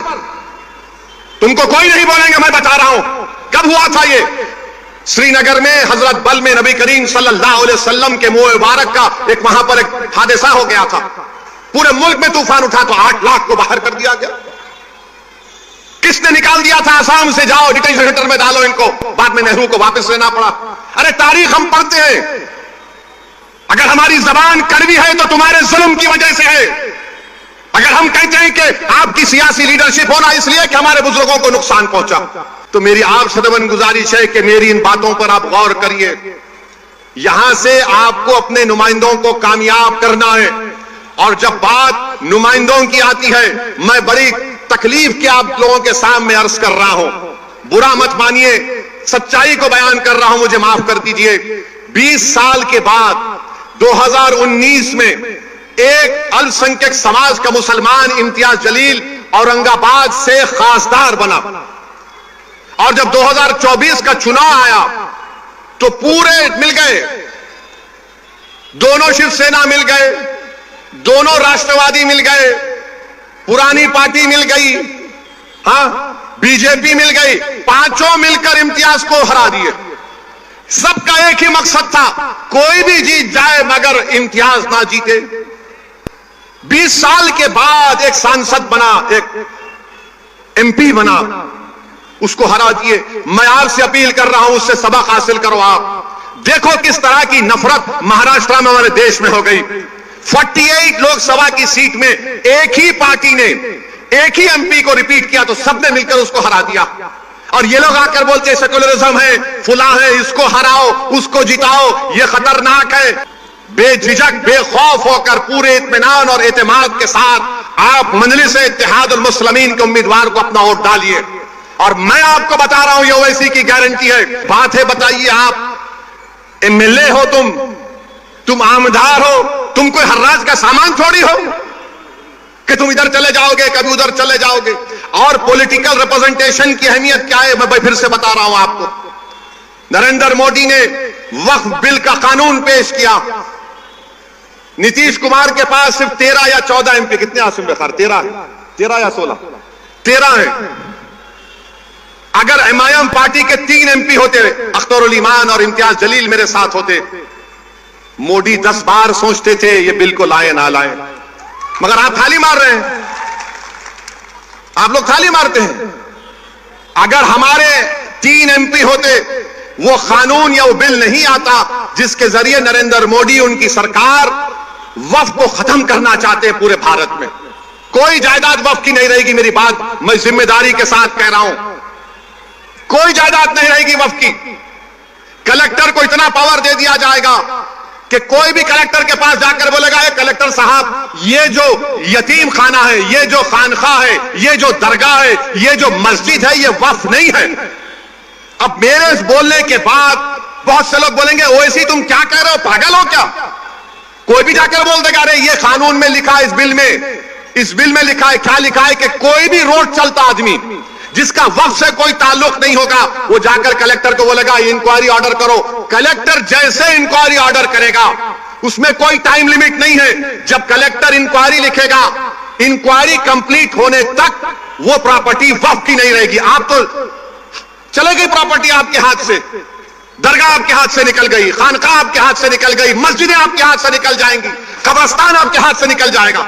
तुमको कोई नहीं बोलेंगे, मैं बता रहा हूं कब हुआ था ये। श्रीनगर में हजरत बल में नबी करीम सल्लल्लाहु अलैहि वसल्लम के मुंह मुबारक का एक वहां पर एक हादसा हो गया था। पूरे मुल्क में तूफान उठा तो 8 लाख को बाहर कर दिया गया। किसने निकाल दिया था? आसाम से जाओ डिटेंशन सेंटर में डालो इनको, बाद में नेहरू को वापस लेना पड़ा। अरे तारीख हम पढ़ते हैं, अगर हमारी जबान कड़वी है तो तुम्हारे जुल्म की वजह से है। अगर हम कहते हैं कि आपकी सियासी लीडरशिप होना इसलिए कि हमारे बुजुर्गों को नुकसान पहुंचा, तो मेरी आपसे दमन गुजारिश है कि मेरी इन बातों पर आप गौर करिए। यहां से आपको अपने नुमाइंदों को कामयाब करना है, और जब बात नुमाइंदों की आती है, मैं बड़ी तकलीफ के आप लोगों के सामने अर्ज कर रहा हूं, बुरा मत मानिए, सच्चाई को बयान कर रहा हूं, मुझे माफ कर दीजिए। 20 साल के बाद 2019 में एक अल्पसंख्यक समाज का मुसलमान इम्तियाज जलील औरंगाबाद से खासदार बना, और जब 2024 का चुनाव आया तो पूरे मिल गए, दोनों शिवसेना मिल गए, दोनों राष्ट्रवादी मिल गए, पुरानी पार्टी मिल गई, हां बीजेपी मिल गई, पांचों मिलकर इम्तियाज को हरा दिए। सबका एक ही मकसद था, कोई भी जीत जाए मगर इम्तियाज ना जीते। 20 साल के बाद एक सांसद बना, एक एमपी बना, उसको हरा दिए। मैं आपसे अपील कर रहा हूं, उससे सबक हासिल करो। आप देखो किस तरह की नफरत महाराष्ट्र में हमारे देश में हो गई। 48 लोकसभा की सीट में एक ही पार्टी ने एक ही एमपी को रिपीट किया तो सबने मिलकर उसको हरा दिया। और ये लोग आकर बोलते सेकुलरिज्म है, फुला है, इसको हराओ, उसको जिताओ, ये खतरनाक है। बेझिझक बेखौफ होकर पूरे इत्मीनान और एतमाद के साथ आप मजलिस इत्तेहादुल मुस्लिमीन के उम्मीदवार को अपना वोट डालिए। और मैं आपको बता रहा हूं, ये ओवैसी की गारंटी है। बात है, बताइए, आप एमएलए हो, तुम आमदार हो, तुम कोई हर्राज का सामान थोड़ी हो कि तुम इधर चले जाओगे कभी उधर चले जाओगे। और पॉलिटिकल रिप्रेजेंटेशन की अहमियत क्या है, मैं फिर से बता रहा हूं आपको। नरेंद्र मोदी ने वक्फ बिल का कानून पेश किया। नीतीश कुमार के पास सिर्फ 13 या 14 एमपी, कितने आसिम बेखार, 13 या 16, 13 है। अगर एमआईएम पार्टी के 3 एमपी होते, अख्तरुल ईमान और इम्तियाज जलील मेरे साथ होते, मोदी 10 बार सोचते थे ये बिल को लाए ना लाए, मगर आप थाली मार रहे हैं, आप लोग थाली मारते हैं। अगर हमारे 3 एमपी होते, वो कानून या वो बिल नहीं आता जिसके जरिए नरेंद्र मोदी उनकी सरकार वक्फ को खत्म करना चाहते हैं पूरे भारत में। कोई जायदाद वक्फ की नहीं रहेगी, मेरी बात मैं जिम्मेदारी के साथ कह रहा हूं, कोई जायदाद नहीं रहेगी वक्फ की। कलेक्टर को इतना पावर दे दिया जाएगा कि कोई भी कलेक्टर के पास जाकर बोलेगा, ये कलेक्टर साहब ये जो यतीम खाना है, ये जो खानखा है, ये जो दरगाह है, ये जो मस्जिद है, ये वक्फ नहीं है। अब मेरे इस बोलने के बाद बहुत से लोग बोलेंगे, ओवैसी तुम क्या कह रहे हो, पागल हो क्या? कोई भी जाकर बोल देगा, अरे ये कानून में लिखा है, इस बिल में लिखा है, क्या लिखा है कि कोई भी रोड चलता आदमी जिसका वक्फ से कोई ताल्लुक नहीं होगा, वो जाकर कलेक्टर को बोलेगा इंक्वायरी ऑर्डर करो। कलेक्टर जैसे इंक्वायरी ऑर्डर करेगा, उसमें कोई टाइम लिमिट नहीं है। जब कलेक्टर इंक्वायरी लिखेगा, इंक्वायरी कंप्लीट होने तक वो प्रॉपर्टी वक्फ की नहीं रहेगी। आप तो चले गई प्रॉपर्टी आपके हाथ से, दरगाह आपके हाथ से निकल गई, खानका आपके हाथ से निकल गई, मस्जिदें आपके हाथ से निकल जाएंगी, कब्रिस्तान आपके हाथ से निकल जाएगा।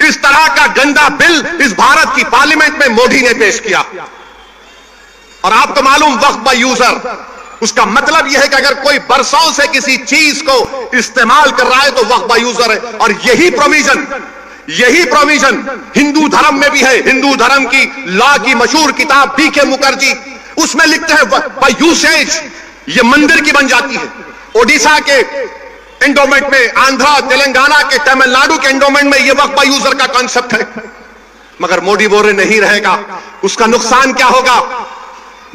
इस तरह का गंदा बिल इस भारत की पार्लियामेंट में मोदी ने पेश किया। और आपको मालूम वक्फ बाय यूजर, उसका मतलब यह है कि अगर कोई बरसों से किसी चीज को इस्तेमाल कर रहा है तो वक्फ बाय यूजर है। और यही प्रोविजन हिंदू धर्म में भी है। हिंदू धर्म की लॉ की मशहूर किताब बीके मुखर्जी, उसमें लिखते हैं बाय यूसेज ये मंदिर की बन जाती है। ओडिशा के एंडोमेंट में, आंध्रा, तेलंगाना के, तमिलनाडु के एंडोमेंट में ये वक्फ बाय यूजर का कॉन्सेप्ट है। मगर मोदी बोल रहे नहीं रहेगा। उसका नुकसान क्या होगा?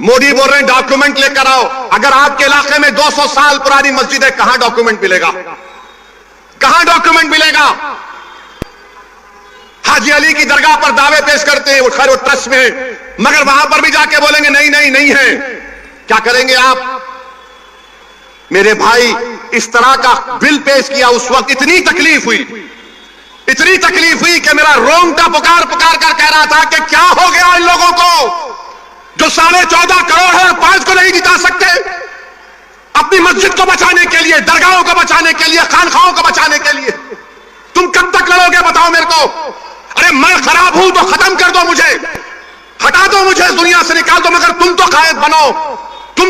मोदी बोल रहे डॉक्यूमेंट लेकर आओ। अगर आपके इलाके में 200 साल पुरानी मस्जिद है, कहां डॉक्यूमेंट मिलेगा? कहां डॉक्यूमेंट मिलेगा? हाजी अली की दरगाह पर दावे पेश करते हैं, वो खैर वो ट्रस्ट में है, मगर वहां पर भी जाके बोलेंगे नहीं है। क्या करेंगे आप? मेरे भाई, इस तरह का बिल पेश किया, उस वक्त इतनी तकलीफ हुई कि मेरा रोंगटा पुकार कर कह रहा था कि क्या हो गया इन लोगों को जो 14.5 करोड़ है, 5 को नहीं जिता सकते। अपनी मस्जिद को बचाने के लिए, दरगाहों को बचाने के लिए, खानखाओं को बचाने के लिए तुम कब तक लड़ोगे बताओ मेरे को? अरे मैं खराब हूं तो खत्म कर दो, मुझे हटा दो, मुझे दुनिया से निकाल दो, मगर तुम तो कायद बनो, तुम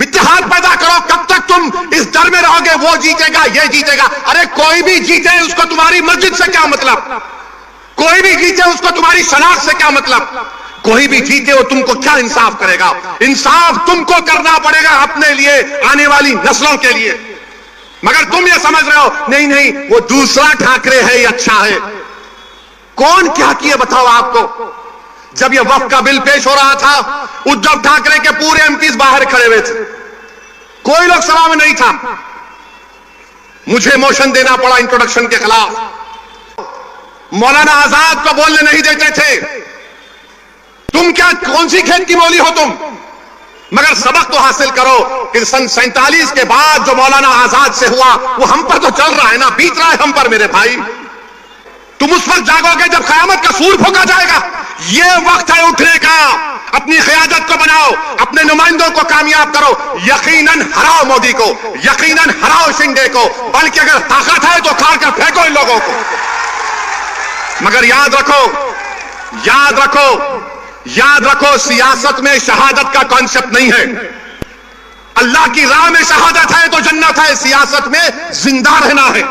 इत्तेहाद पैदा करो। कब तक तुम इस डर में रहोगे वो जीतेगा, ये जीतेगा? अरे कोई भी जीते उसको तुम्हारी मस्जिद से क्या मतलब? कोई भी जीते उसको तुम्हारी शनाख्त से क्या मतलब? कोई भी जीते वो तुमको क्या इंसाफ करेगा? इंसाफ तुमको करना पड़ेगा अपने लिए, आने वाली नस्लों के लिए। मगर तुम ये समझ रहे हो नहीं वो दूसरा ठाकरे है, ये अच्छा है। कौन क्या किए बताओ आपको? जब यह वक्फ का बिल पेश हो रहा था, उद्धव ठाकरे के पूरे एमपीज बाहर खड़े हुए थे, कोई लोग सभा में नहीं था। मुझे मोशन देना पड़ा इंट्रोडक्शन के खिलाफ। मौलाना आजाद को बोलने नहीं देते थे। तुम क्या, कौन सी खेत की मौली हो तुम? मगर सबक तो हासिल करो कि सन 47 के बाद जो मौलाना आजाद से हुआ वो हम पर तो चल रहा है ना, बीत रहा है हम पर मेरे भाई। तुम उस वक्त जागोगे जब कयामत का सूर फूंका जाएगा। ये वक्त है उठने का। अपनी क़यादत को बनाओ, अपने नुमाइंदों को कामयाब करो। यकीनन हराओ मोदी को, यकीनन हराओ शिंदे को, बल्कि अगर ताकत है तो उखाड़ कर फेंको इन लोगों को। मगर याद रखो सियासत में शहादत का कॉन्सेप्ट नहीं है। अल्लाह की राह में शहादत है तो जन्नत है, सियासत में जिंदा रहना है।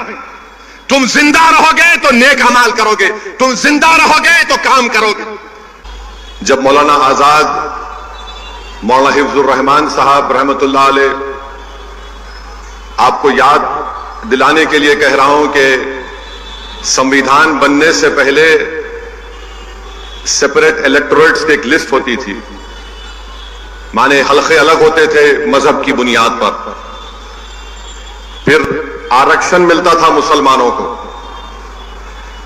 तुम जिंदा रहोगे तो नेक अमाल करोगे, तुम जिंदा रहोगे तो काम करोगे। जब मौलाना आजाद, मौलाना हिफ्जुर रहमान साहब रहमतुल्लाह अलैह, आपको याद दिलाने के लिए कह रहा हूं कि संविधान बनने से पहले सेपरेट इलेक्टोरेट्स की एक लिस्ट होती थी, माने हल्के अलग होते थे मजहब की बुनियाद पर। फिर आरक्षण मिलता था मुसलमानों को,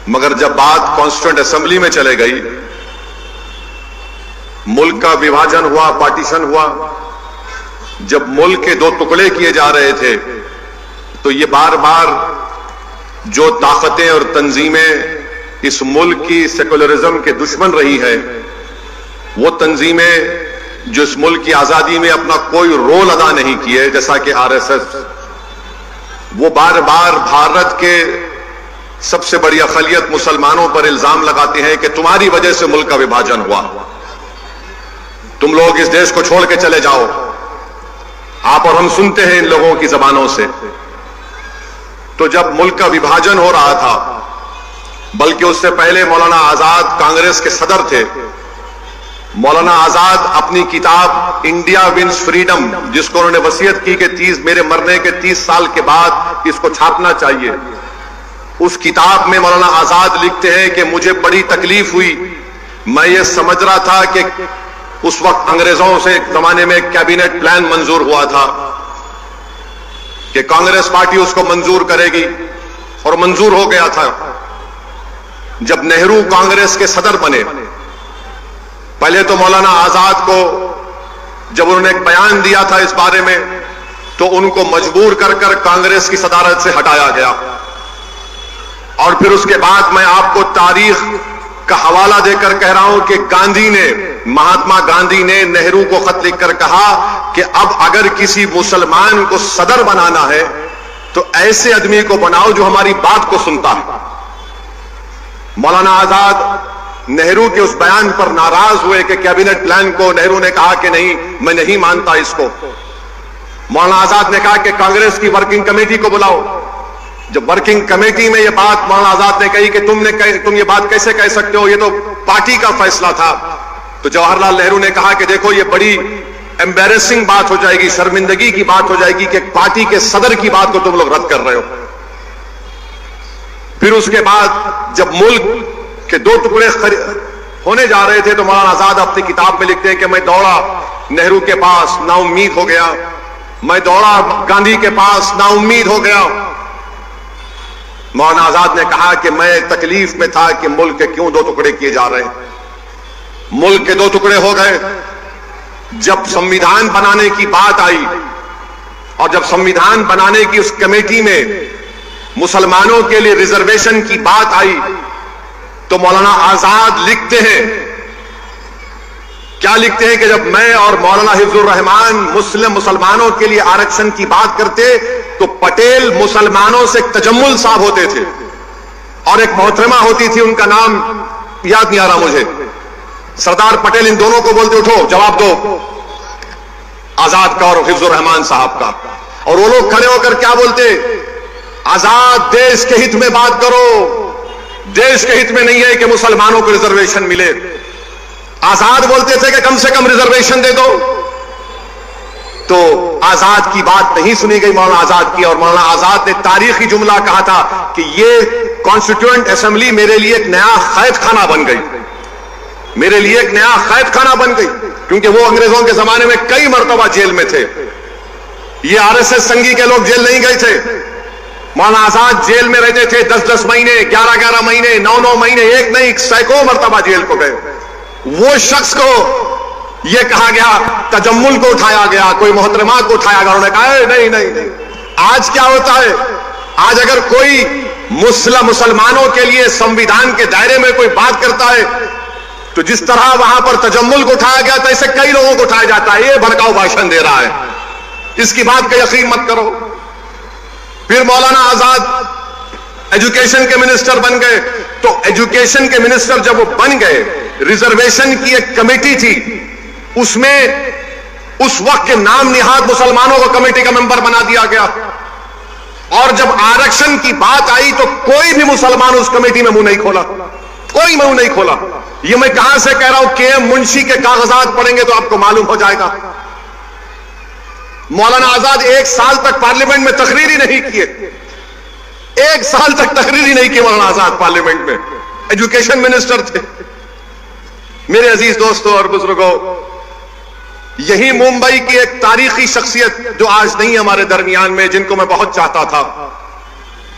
मगर जब बात कॉन्स्टिट्यूएंट असेंबली में चले गई, मुल्क का विभाजन हुआ, पार्टीशन हुआ, जब मुल्क के दो टुकड़े किए जा रहे थे, तो ये बार बार जो ताकतें और तंजीमें इस मुल्क की सेकुलरिज्म के दुश्मन रही है, वो तंजीमें जो इस मुल्क की आजादी में अपना कोई रोल अदा नहीं किए, जैसा कि आरएसएस, वो बार बार भारत के सबसे बड़ी अक़लियत मुसलमानों पर इल्जाम लगाते हैं कि तुम्हारी वजह से मुल्क का विभाजन हुआ, तुम लोग इस देश को छोड़ के चले जाओ। आप और हम सुनते हैं इन लोगों की जबानों से। तो जब मुल्क का विभाजन हो रहा था, बल्कि उससे पहले मौलाना आजाद कांग्रेस के सदर थे, मौलाना आजाद अपनी किताब इंडिया विंस फ्रीडम, जिसको उन्होंने वसीयत की कि मेरे मरने के 30 साल के बाद इसको छापना चाहिए, उस किताब में मौलाना आजाद लिखते हैं कि मुझे बड़ी तकलीफ हुई। मैं ये समझ रहा था कि उस वक्त अंग्रेजों से एक जमाने में कैबिनेट प्लान मंजूर हुआ था कि कांग्रेस पार्टी उसको मंजूर करेगी, और मंजूर हो गया था। जब नेहरू कांग्रेस के सदर बने, पहले तो मौलाना आजाद को जब उन्होंने एक बयान दिया था इस बारे में, तो उनको मजबूर कर कर कांग्रेस की सदारत से हटाया गया। और फिर उसके बाद मैं आपको तारीख का हवाला देकर कह रहा हूं कि महात्मा गांधी ने नेहरू को खत लिखकर कहा कि अब अगर किसी मुसलमान को सदर बनाना है तो ऐसे आदमी को बनाओ जो हमारी बात को सुनता है। मौलाना आजाद नेहरू के उस बयान पर नाराज हुए कि कैबिनेट प्लान को नेहरू ने कहा कि नहीं, मैं नहीं मानता इसको। मौलाना आजाद ने कहा कि कांग्रेस की वर्किंग कमेटी को बुलाओ। जब वर्किंग कमेटी में यह बात मौलाना आजाद ने कही कि तुम ये बात कैसे कह सकते हो, ये तो पार्टी का फैसला था, तो जवाहरलाल नेहरू ने कहा कि देखो ये बड़ी एम्बैरेसिंग बात हो जाएगी, शर्मिंदगी की बात हो जाएगी कि पार्टी के सदर की बात को तुम लोग रद्द कर रहे हो। फिर उसके बाद जब मुल्क के दो टुकड़े होने जा रहे थे, तो मौलाना आजाद अपनी किताब में लिखते हैं कि मैं दौड़ा नेहरू के पास, नाउम्मीद हो गया। मैं दौड़ा गांधी के पास, नाउम्मीद हो गया। मौलाना आजाद ने कहा कि मैं तकलीफ में था कि मुल्क के क्यों दो टुकड़े किए जा रहे हैं। मुल्क के दो टुकड़े हो गए जब संविधान बनाने की बात आई, और जब संविधान बनाने की उस कमेटी में मुसलमानों के लिए रिजर्वेशन की बात आई, तो मौलाना आजाद लिखते हैं, क्या लिखते हैं कि जब मैं और मौलाना हिफ्जुर रहमान मुसलमानों के लिए आरक्षण की बात करते, तो पटेल मुसलमानों से तजम्मुल साहब होते थे, और एक मोहतरमा होती थी, उनका नाम याद नहीं आ रहा मुझे, सरदार पटेल इन दोनों को बोलते उठो जवाब दो, आजाद का और हिफ्जुर रहमान साहब का। और वो लोग खड़े होकर क्या बोलते, आजाद देश के हित में बात करो, देश के हित में नहीं है कि मुसलमानों को रिजर्वेशन मिले। आजाद बोलते थे कि कम से कम रिजर्वेशन दे दो। तो आजाद की बात नहीं सुनी गई मौलाना आजाद की, और मौलाना आजाद ने तारीखी जुमला कहा था कि ये कॉन्स्टिट्यूएंट असेंबली मेरे लिए एक नया कैद खाना बन गई, मेरे लिए एक नया कैद खाना बन गई, क्योंकि वो अंग्रेजों के जमाने में कई मर्तबा जेल में थे। ये आरएसएस संघी के लोग जेल नहीं गए थे। मौलाना आजाद जेल में रहते थे 10-10 महीने, 11-11 महीने, 9-9 महीने, एक नहीं सैकड़ों मर्तबा जेल को गए। वो शख्स को यह कहा गया, तजम्मुल को उठाया गया, कोई मोहतरमा को उठाया गया, उन्होंने कहा नहीं नहीं नहीं। आज क्या होता है, आज अगर कोई मुसलमानों के लिए संविधान के दायरे में कोई बात करता है, तो जिस तरह वहां पर तजम्मुल को उठाया गया था, ऐसे कई लोगों को उठाया जाता है। ये भड़काऊ भाषण दे रहा है, इसकी बात का यकीन मत करो। फिर मौलाना आजाद एजुकेशन के मिनिस्टर बन गए, तो एजुकेशन के मिनिस्टर जब वो बन गए, रिजर्वेशन की एक कमेटी थी, उसमें उस वक्त के नाम निहाद मुसलमानों को कमेटी का मेंबर बना दिया गया। और जब आरक्षण की बात आई तो कोई भी मुसलमान उस कमेटी में मुंह नहीं खोला, कोई मुंह नहीं खोला। ये मैं कहां से कह रहा हूं, के मुंशी के कागजात पढ़ेंगे तो आपको मालूम हो जाएगा। मौलाना आजाद 1 साल तक पार्लियामेंट में तकरीर ही नहीं किए, 1 साल तक तकरीर ही नहीं की मौलाना आजाद पार्लियामेंट में, एजुकेशन मिनिस्टर थे। मेरे अजीज दोस्तों और बुजुर्गों, यही मुंबई की एक तारीखी शख्सियत जो आज नहीं हमारे दरमियान में, जिनको मैं बहुत चाहता था,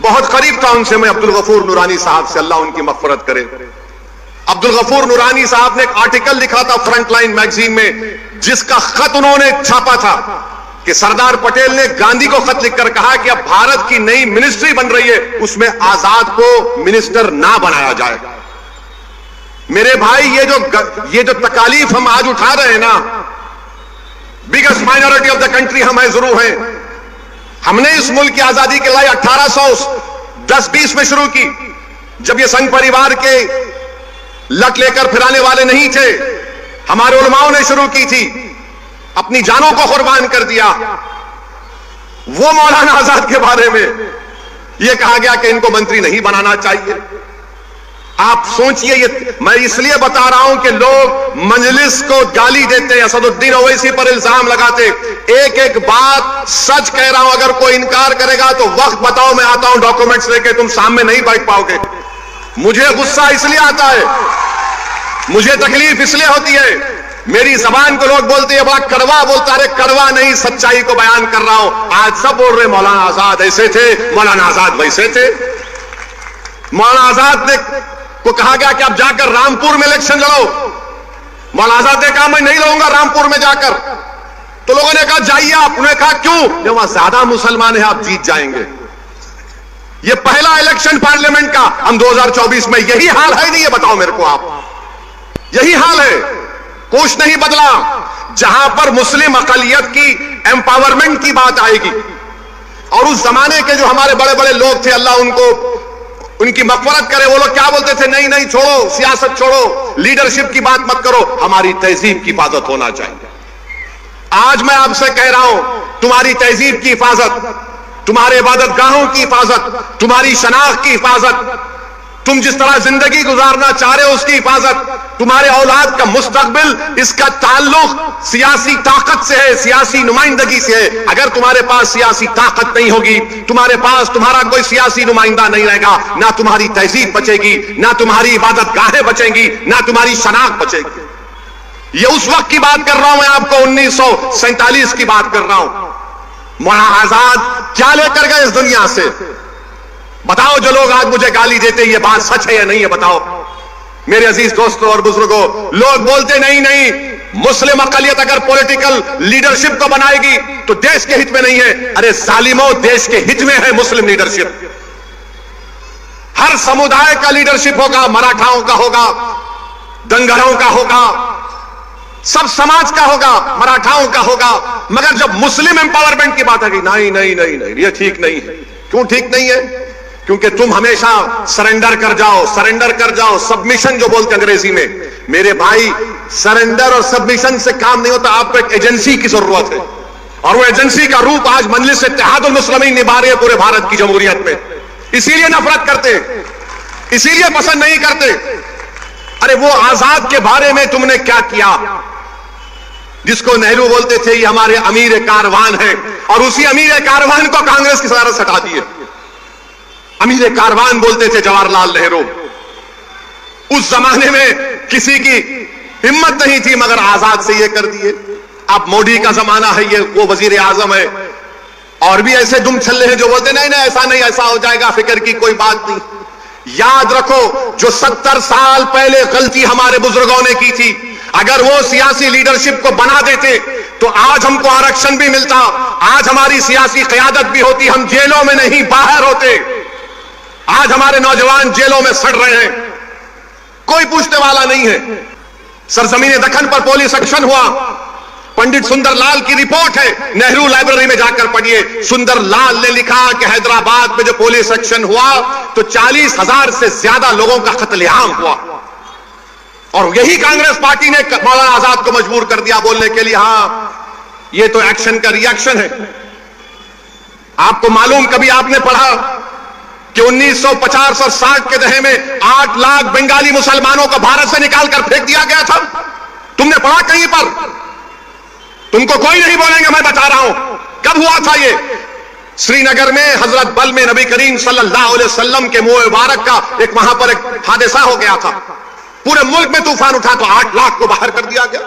बहुत करीब था उनसे मैं, अब्दुल गफूर नूरानी साहब से, अल्लाह उनकी मग़फ़िरत करे। अब्दुल गफूर नूरानी साहब ने एक आर्टिकल लिखा था फ्रंटलाइन मैगजीन में, जिसका खत उन्होंने छापा था कि सरदार पटेल ने गांधी को खत लिखकर कहा कि अब भारत की नई मिनिस्ट्री बन रही है, उसमें आजाद को मिनिस्टर ना बनाया जाए। मेरे भाई, ये जो तकालीफ हम आज उठा रहे हैं ना, biggest minority of the country हम जरूर हैं। हमने इस मुल्क की आजादी की लड़ाई 1810-20 में शुरू की, जब ये संघ परिवार के लट लेकर फिराने वाले नहीं थे। हमारे उलमाओं ने शुरू की थी, अपनी जानों को कुर्बान कर दिया। वो मौलाना आजाद के बारे में यह कहा गया कि इनको मंत्री नहीं बनाना चाहिए। आप सोचिए, ये मैं इसलिए बता रहा हूं कि लोग मजलिस को गाली देते, असदुद्दीन ओवैसी पर इल्जाम लगाते। एक एक बात सच कह रहा हूं, अगर कोई इनकार करेगा तो वक्त बताओ, मैं आता हूं डॉक्यूमेंट्स लेके, तुम सामने नहीं बैठ पाओगे। मुझे गुस्सा इसलिए आता है, मुझे तकलीफ इसलिए होती है, मेरी जबान को लोग बोलते हैं बड़ा कड़वा बोलता है। कड़वा नहीं, सच्चाई को बयान कर रहा हूं। आज सब बोल रहे मौलाना आजाद ऐसे थे, मौलाना आजाद वैसे थे। मौलाना आजाद ने को कहा गया कि आप जाकर रामपुर में इलेक्शन लड़ो। मौलाना आजाद ने कहा मैं नहीं लड़ूंगा रामपुर में जाकर। तो लोगों ने कहा जाइए आप। उन्होंने कहा क्यों? जब वहां ज्यादा मुसलमान है, आप जीत जाएंगे। ये पहला इलेक्शन पार्लियामेंट का, हम 2024 में, यही हाल है नहीं? ये बताओ मेरे को आप, यही हाल है, कुछ नहीं बदला। जहां पर मुस्लिम अकलियत की एम्पावरमेंट की बात आएगी, और उस जमाने के जो हमारे बड़े बड़े लोग थे, अल्लाह उनकी मग़फ़िरत करे, वो लोग क्या बोलते थे? नहीं नहीं, छोड़ो, सियासत छोड़ो, लीडरशिप की बात मत करो, हमारी तहजीब की हिफाजत होना चाहिए। आज मैं आपसे कह रहा हूं, तुम्हारी तहजीब की हिफाजत, तुम्हारे इबादत गाहों की हिफाजत, तुम्हारी शनाख्त की हिफाजत, तुम जिस तरह जिंदगी गुजारना चाह रहे हो उसकी हिफाजत, तुम्हारे औलाद का मुस्तकबिल, इसका ताल्लुक सियासी ताकत से है, सियासी नुमाइंदगी से है। अगर तुम्हारे पास सियासी ताकत नहीं होगी, तुम्हारे पास तुम्हारा कोई सियासी नुमाइंदा नहीं रहेगा, ना तुम्हारी तहजीब बचेगी, ना तुम्हारी इबादत गाहें बचेंगी, ना तुम्हारी शनाख्त बचेगी। ये उस वक्त की बात कर रहा हूं मैं आपको, 1947 की बात कर रहा हूं। मौलाना आजाद क्या लेकर गए इस दुनिया से? बताओ, जो लोग आज मुझे गाली देते, ये बात सच है या नहीं है? बताओ मेरे अजीज दोस्तों और बुजुर्गों। लोग बोलते नहीं नहीं, मुस्लिम अकलियत अगर पॉलिटिकल लीडरशिप को बनाएगी तो देश के हित में नहीं है। अरे जालिमों, देश के हित में है मुस्लिम लीडरशिप। हर समुदाय का लीडरशिप होगा, मराठाओं का होगा, दंगरों का होगा, सब समाज का होगा, मराठाओं का होगा। मगर जब मुस्लिम एम्पावरमेंट की बात आएगी, नहीं नहीं नहीं नहीं, ये ठीक नहीं है। क्यों ठीक नहीं है? क्योंकि तुम हमेशा सरेंडर कर जाओ, सरेंडर कर जाओ, सबमिशन जो बोलते अंग्रेजी में। मेरे भाई, सरेंडर और सबमिशन से काम नहीं होता, आपको एक एजेंसी की जरूरत है, और वो एजेंसी का रूप आज मजलिस इत्तेहादुल मुस्लिमीन निभा रही है पूरे भारत की जमहूरियत में। इसीलिए नफरत करते, इसीलिए पसंद नहीं करते। अरे वो आजाद के बारे में तुमने क्या किया, जिसको नेहरू बोलते थे ये हमारे अमीर कारवान है, और उसी अमीर कारवान को कांग्रेस की सदारत से हटा दिए। अमीर कारवान बोलते थे जवाहरलाल नेहरू। उस जमाने में किसी की हिम्मत नहीं थी, मगर आजाद से ये कर दिए। अब मोदी का जमाना है, ये वो वजीर आजम है, और भी ऐसे दुम छल्ले हैं जो बोलते नहीं नहीं ऐसा नहीं, ऐसा हो जाएगा, फिक्र की कोई बात नहीं। याद रखो, जो 70 साल पहले गलती हमारे बुजुर्गों ने की थी, अगर वो सियासी लीडरशिप को बना देते तो आज हमको आरक्षण भी मिलता, आज हमारी सियासी क़यादत भी होती, हम जेलों में नहीं बाहर होते। आज हमारे नौजवान जेलों में सड़ रहे हैं, कोई पूछने वाला नहीं है। सरजमीन दक्कन पर पुलिस एक्शन हुआ, पंडित सुंदरलाल की रिपोर्ट है, नेहरू लाइब्रेरी में जाकर पढ़िए। सुंदरलाल ने लिखा कि हैदराबाद में जो पुलिस एक्शन हुआ तो 40,000 से ज्यादा लोगों का कत्लेआम हुआ, और यही कांग्रेस पार्टी ने मौलाना आजाद को मजबूर कर दिया बोलने के लिए, हां ये तो एक्शन का रिएक्शन है। आपको मालूम, कभी आपने पढ़ा कि 1950 और 60 के दशक में 8 लाख बंगाली मुसलमानों को भारत से निकालकर फेंक दिया गया था? तुमने पढ़ा कहीं पर? तुमको कोई नहीं बोलेंगे, मैं बता रहा हूं। कब हुआ था ये? श्रीनगर में हजरत बल में नबी करीम सल्लल्लाहु अलैहि वसल्लम के मुंह मुबारक का एक वहां पर एक हादसा हो गया था। पूरे मुल्क में तूफान उठा तो 8 लाख को बाहर कर दिया गया।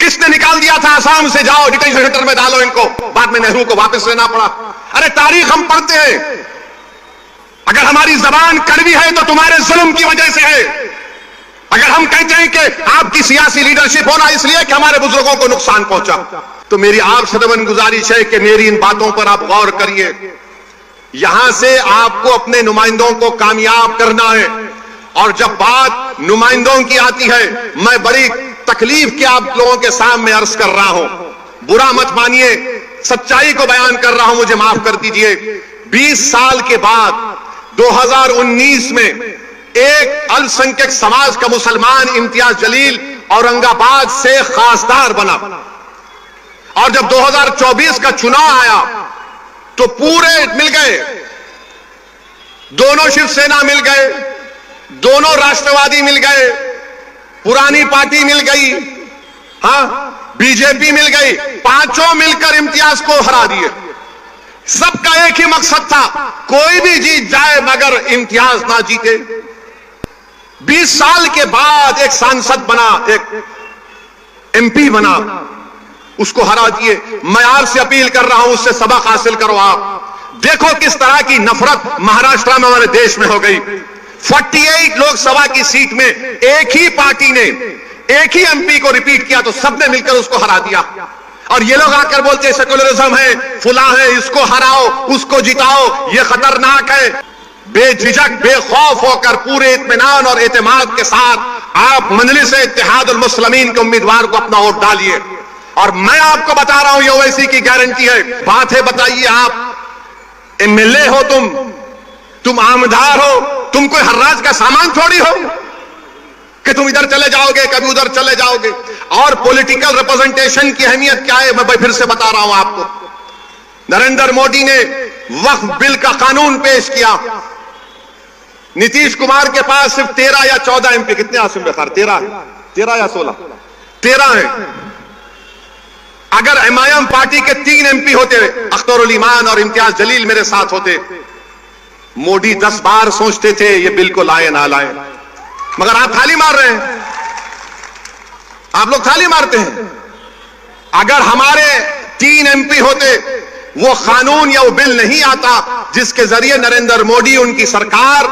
किसने निकाल दिया था असम से? जाओ डिटेंशन सेंटर में डालो इनको, बाद में नेहरू को वापस लेना पड़ा। अरे तारीख हम पढ़ते हैं। अगर हमारी जबान कड़वी है तो तुम्हारे जुल्म की वजह से है। अगर हम कहते हैं कि आपकी सियासी लीडरशिप होना इसलिए कि हमारे बुजुर्गों को नुकसान पहुंचा, तो मेरी आपसे दबन गुजारिश है कि मेरी इन बातों पर आप गौर करिए। यहां से आपको अपने नुमाइंदों को कामयाब करना है, और जब बात नुमाइंदों की आती है, मैं बड़ी तकलीफ के आप लोगों के सामने अर्ज कर रहा हूं। बुरा मत मानिए, सच्चाई को बयान कर रहा हूं, मुझे माफ कर दीजिए। 20 साल के बाद 2019 में एक अल्पसंख्यक समाज का मुसलमान इम्तियाज जलील औरंगाबाद से खासदार बना, और जब 2024 का चुनाव आया तो पूरे मिल गए, दोनों शिवसेना मिल गए, दोनों राष्ट्रवादी मिल गए, पुरानी पार्टी मिल गई, बीजेपी मिल गई, पांचों मिलकर इम्तियाज को हरा दिए। सबका एक ही मकसद था, कोई भी जीत जाए मगर इम्तियाज ना जीते। 20 साल के बाद एक सांसद बना, एक एमपी बना, उसको हरा दिए। मैं आपसे अपील कर रहा हूं, उससे सबक हासिल करो। आप देखो किस तरह की नफरत महाराष्ट्र में हमारे देश में हो गई। 48 लोकसभा की सीट में एक ही पार्टी ने एक ही एमपी को रिपीट किया तो सबने मिलकर उसको हरा दिया। और ये लोग आकर बोलते हैं सेकुलरिज्म है, फुला है, इसको हराओ, उसको जिताओ, ये खतरनाक है। बेझिझक बेखौफ होकर पूरे इत्मीनान और एतमाद के साथ आप मजलिस इत्तेहादुल मुस्लिमीन के उम्मीदवार को अपना वोट डालिए। और मैं आपको बता रहा हूं, ये ओवैसी की गारंटी है। बात है, बताइए, आप एमएलए हो, तुम आमदार हो, तुम कोई हर्राज का सामान थोड़ी हो कि तुम इधर चले जाओगे कभी उधर चले जाओगे। और पॉलिटिकल रिप्रेजेंटेशन की अहमियत क्या है, मैं फिर से बता रहा हूं आपको। नरेंद्र मोदी ने वक्फ बिल का कानून पेश किया। नीतीश कुमार के पास सिर्फ 13 या 14 एमपी, कितने आसिम बेखार, 13 या 16, 13 है। अगर एमआईएम पार्टी के 3 एमपी होते, अख्तरुल ईमान और इम्तियाज जलील मेरे साथ होते, मोदी 10 बार सोचते थे ये बिल को लाए ना लाए, मगर आप थाली मार रहे हैं। आप लोग थाली मारते हैं। अगर हमारे 3 एमपी होते, वो कानून या वो बिल नहीं आता जिसके जरिए नरेंद्र मोदी, उनकी सरकार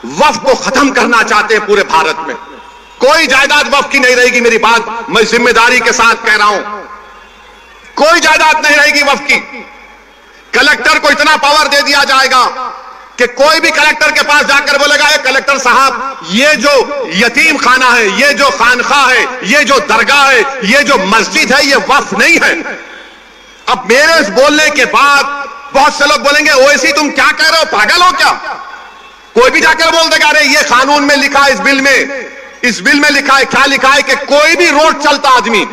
वक्फ को खत्म करना चाहते हैं पूरे भारत में। कोई जायदाद वक्फ की नहीं रहेगी, मेरी बात मैं जिम्मेदारी के साथ कह रहा हूं। कोई जायदाद नहीं रहेगी वक्फ की। कलेक्टर को इतना पावर दे दिया जाएगा कि कोई भी कलेक्टर के पास जाकर बोलेगा, ये कलेक्टर साहब, ये जो यतीम खाना है, ये जो खानखा है, ये जो दरगाह है, ये जो मस्जिद है, ये वक्फ नहीं है। अब मेरे इस बोलने के बाद बहुत से लोग बोलेंगे, ओवैसी तुम क्या कह रहे हो, पागल हो क्या? कोई भी जाकर बोल देगा, अरे ये कानून में लिखा है, इस बिल में लिखा है। क्या लिखा है कि कोई भी रोड चलता आदमी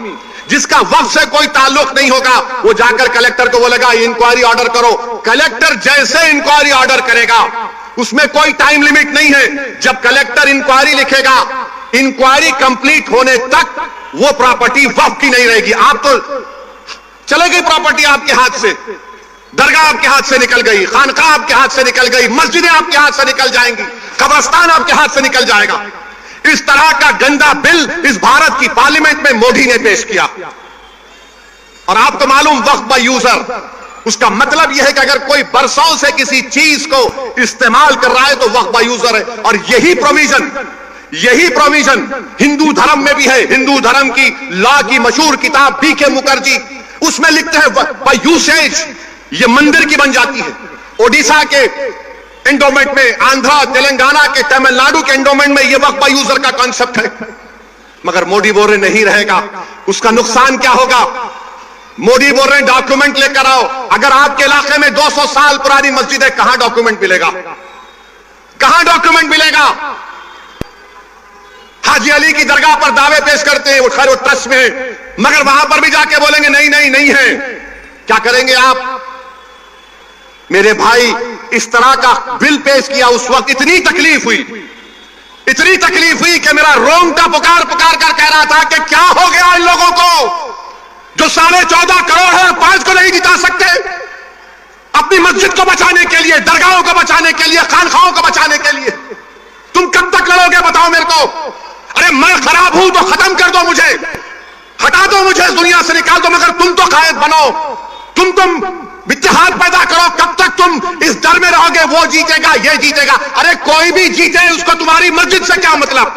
जिसका वक्फ से कोई ताल्लुक नहीं होगा, वो जाकर कलेक्टर को बोलेगा इंक्वायरी ऑर्डर करो। कलेक्टर जैसे इंक्वायरी ऑर्डर करेगा, उसमें कोई टाइम लिमिट नहीं है। जब कलेक्टर इंक्वायरी लिखेगा, इंक्वायरी कंप्लीट होने तक वो प्रॉपर्टी वक्फ की नहीं रहेगी। आप तो चले गई प्रॉपर्टी आपके हाथ से, दरगाह आपके हाथ से निकल गई, खानका आपके हाथ से निकल गई, मस्जिदें आपके हाथ से निकल जाएंगी, कब्रिस्तान आपके हाथ से निकल जाएगा। इस तरह का गंदा बिल इस भारत की पार्लियामेंट में मोदी ने पेश किया। और आपको मालूम, वक्फ बाय यूजर, उसका मतलब यह है कि अगर कोई बरसों से किसी चीज को इस्तेमाल कर रहा है तो वक्फ बाय यूजर है। और यही प्रोविजन हिंदू धर्म में भी है। हिंदू धर्म की लॉ की मशहूर किताब बीके मुखर्जी, उसमें लिखते हैं बाय यूसेज ये मंदिर की बन जाती है। ओडिशा के एंडोमेंट में, आंध्रा, तेलंगाना के, तमिलनाडु के एंडोमेंट में ये वक्फ बाय यूजर का कॉन्सेप्ट है। मगर मोदी बोल रहे नहीं रहेगा। उसका नुकसान क्या होगा? मोदी बोल रहे हैं डॉक्यूमेंट लेकर आओ। अगर आपके इलाके में 200 साल पुरानी मस्जिद है, कहां डॉक्यूमेंट मिलेगा? कहां डॉक्यूमेंट मिलेगा? हाजी अली की दरगाह पर दावे पेश करते हैं, वो खैर वो ट्रस्ट में है, मगर वहां पर भी जाके बोलेंगे नहीं है। क्या करेंगे आप? मेरे भाई, इस तरह का बिल पेश किया, उस वक्त इतनी तकलीफ हुई कि मेरा रोंगटा पुकार कर कह रहा था कि क्या हो गया इन लोगों को जो 14.5 करोड़ है, 5 को नहीं जिता सकते। अपनी मस्जिद को बचाने के लिए, दरगाहों को बचाने के लिए, खानखाओं को बचाने के लिए तुम कब तक लड़ोगे? बताओ मेरे को। अरे मैं खराब हूं तो खत्म कर दो मुझे। हटा दो मुझे, इस दुनिया से निकाल दो, मगर तुम तो कायद बनो, तुम इत्तेहाद पैदा करो। कब तक तुम इस डर में रहोगे वो जीतेगा ये जीतेगा? अरे कोई भी जीते उसको तुम्हारी मस्जिद से क्या मतलब,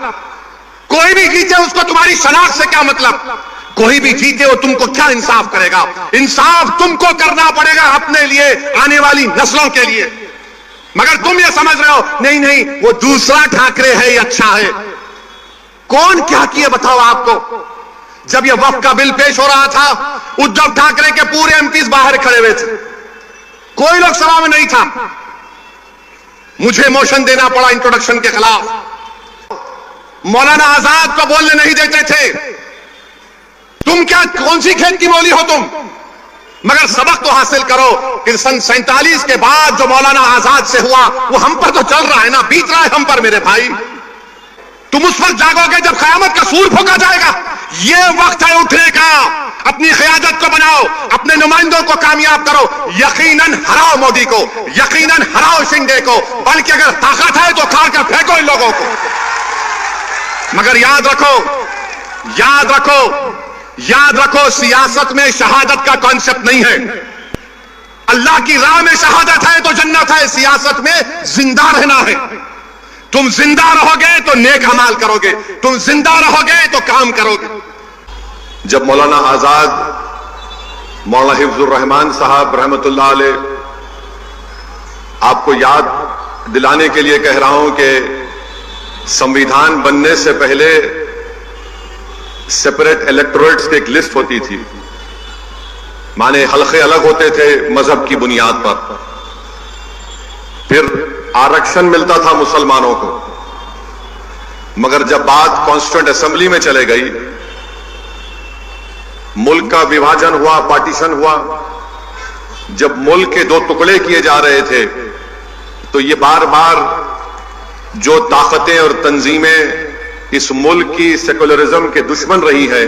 कोई भी जीते उसको तुम्हारी शनाख्त से क्या मतलब, कोई भी जीते वो तुमको क्या इंसाफ करेगा? इंसाफ तुमको करना पड़ेगा अपने लिए, आने वाली नस्लों के लिए। मगर तुम ये समझ रहे हो नहीं नहीं वो दूसरा ठाकरे है ये अच्छा है। कौन क्या किए बताओ आपको? जब ये वक्फ का बिल पेश हो रहा था, उद्धव ठाकरे के पूरे एमपीज बाहर खड़े हुए थे, कोई लोग सभा में नहीं था। मुझे मोशन देना पड़ा इंट्रोडक्शन के खिलाफ। मौलाना आजाद को बोलने नहीं देते थे। तुम क्या कौन सी खेत की मौली हो तुम? मगर सबक तो हासिल करो कि सन 47 के बाद जो मौलाना आजाद से हुआ वो हम पर तो चल रहा है ना, बीत रहा है हम पर मेरे भाई। तुम उस वक्त जागोगे जब कयामत का सूर फूंका जाएगा। ये वक्त है उठने का। अपनी क़यादत को बनाओ, अपने नुमाइंदों को कामयाब करो। यकीनन हराओ मोदी को, यकीनन हराओ शिंदे को, बल्कि अगर ताकत है तो खार कर फेंको इन लोगों को। मगर याद रखो, याद रखो, याद रखो, सियासत में शहादत का कॉन्सेप्ट नहीं है। अल्लाह की राह में शहादत है तो जन्नत है, सियासत में जिंदा रहना है। तुम जिंदा रहोगे तो नेक अमाल करोगे, तुम जिंदा रहोगे तो काम करोगे। जब मौलाना आजाद, मौलाना हिफ्जुर रहमान साहब रहमतुल्लाह अलैह, आपको याद दिलाने के लिए कह रहा हूं कि संविधान बनने से पहले सेपरेट इलेक्टोरेट्स की एक लिस्ट होती थी, माने हल्के अलग होते थे मजहब की बुनियाद पर। फिर आरक्षण मिलता था मुसलमानों को। मगर जब बात कॉन्स्टिट्यूएंट असेंबली में चले गई, मुल्क का विभाजन हुआ, पार्टीशन हुआ, जब मुल्क के दो टुकड़े किए जा रहे थे, तो ये बार बार जो ताकतें और तंजीमें इस मुल्क की सेकुलरिज्म के दुश्मन रही है,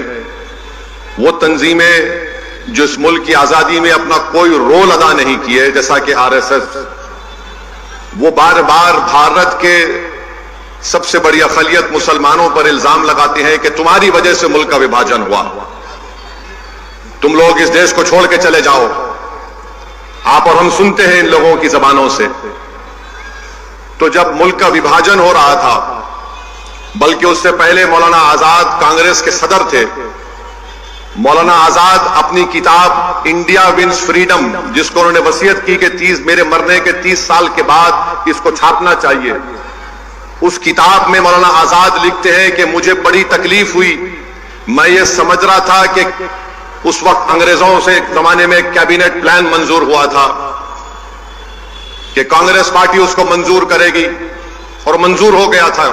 वो तंजीमें जो इस मुल्क की आजादी में अपना कोई रोल अदा नहीं किए, जैसा कि आरएसएस, वो बार बार भारत के सबसे बड़ी अक़लियत मुसलमानों पर इल्जाम लगाते हैं कि तुम्हारी वजह से मुल्क का विभाजन हुआ, तुम लोग इस देश को छोड़ के चले जाओ। आप और हम सुनते हैं इन लोगों की जबानों से। तो जब मुल्क का विभाजन हो रहा था, बल्कि उससे पहले मौलाना आजाद कांग्रेस के सदर थे, मौलाना आजाद अपनी किताब इंडिया विंस फ्रीडम, जिसको उन्होंने वसीयत की कि मेरे मरने के 30 साल के बाद इसको छापना चाहिए, उस किताब में मौलाना आजाद लिखते हैं कि मुझे बड़ी तकलीफ हुई। मैं ये समझ रहा था कि उस वक्त अंग्रेजों से एक जमाने में एक कैबिनेट प्लान मंजूर हुआ था कि कांग्रेस पार्टी उसको मंजूर करेगी, और मंजूर हो गया था।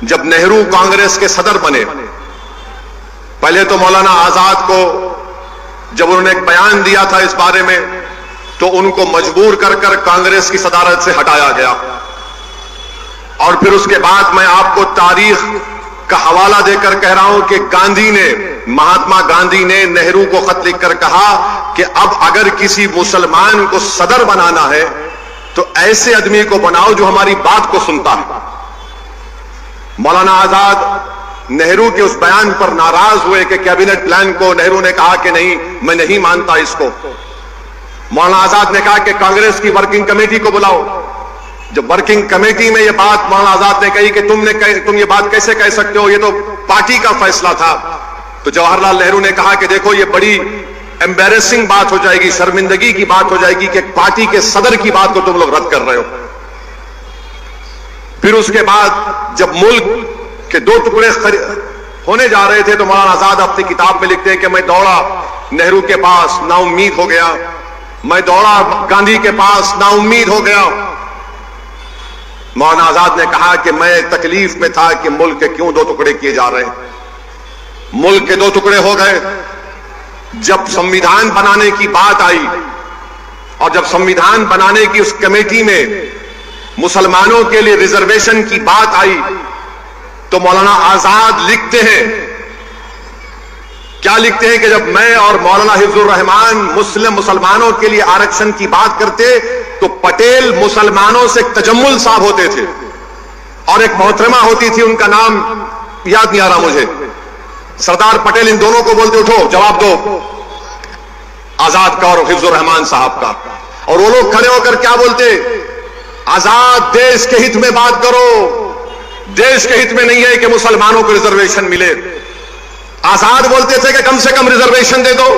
जब नेहरू कांग्रेस के सदर बने, पहले तो मौलाना आजाद को जब उन्होंने एक बयान दिया था इस बारे में, तो उनको मजबूर कर कर कांग्रेस की सदारत से हटाया गया। और फिर उसके बाद मैं आपको तारीख का हवाला देकर कह रहा हूं कि गांधी ने, महात्मा गांधी ने नेहरू को खत लिखकर कहा कि अब अगर किसी मुसलमान को सदर बनाना है तो ऐसे आदमी को बनाओ जो हमारी बात को सुनता है। मौलाना आजाद नेहरू के उस बयान पर नाराज हुए कि कैबिनेट प्लान को नेहरू ने कहा कि नहीं, मैं नहीं मानता इसको। मौलाना आजाद ने कहा कि कांग्रेस की वर्किंग कमेटी को बुलाओ। जब वर्किंग कमेटी में यह बात मौलाना आजाद ने कही कि तुम ये बात कैसे कह सकते हो, ये तो पार्टी का फैसला था, तो जवाहरलाल नेहरू ने कहा कि देखो ये बड़ी एम्बेरेसिंग बात हो जाएगी, शर्मिंदगी की बात हो जाएगी कि पार्टी के सदर की बात को तुम लोग रद्द कर रहे हो। फिर उसके बाद जब मुल्क के दो टुकड़े होने जा रहे थे, तो मौलाना आजाद अपनी किताब में लिखते हैं कि मैं दौड़ा नेहरू के पास, नाउम्मीद हो गया। मैं दौड़ा गांधी के पास, नाउम्मीद हो गया। मौलाना आजाद ने कहा कि मैं तकलीफ में था कि मुल्क के क्यों दो टुकड़े किए जा रहे हैं। मुल्क के दो टुकड़े हो गए जब संविधान बनाने की बात आई, और जब संविधान बनाने की उस कमेटी में मुसलमानों के लिए रिजर्वेशन की बात आई, तो मौलाना आजाद लिखते हैं, क्या लिखते हैं कि जब मैं और मौलाना हिफ्जुर रहमान मुसलमानों के लिए आरक्षण की बात करते, तो पटेल मुसलमानों से तजम्मुल साहब होते थे, और एक मोहतरमा होती थी, उनका नाम याद नहीं आ रहा मुझे, सरदार पटेल इन दोनों को बोलते उठो जवाब दो, आजाद का और हिफ्जुर रहमान साहब का। और वो लोग खड़े होकर क्या बोलते, आजाद देश के हित में बात करो, देश के हित में नहीं है कि मुसलमानों को रिजर्वेशन मिले। आजाद बोलते थे कि कम से कम रिजर्वेशन दे दो।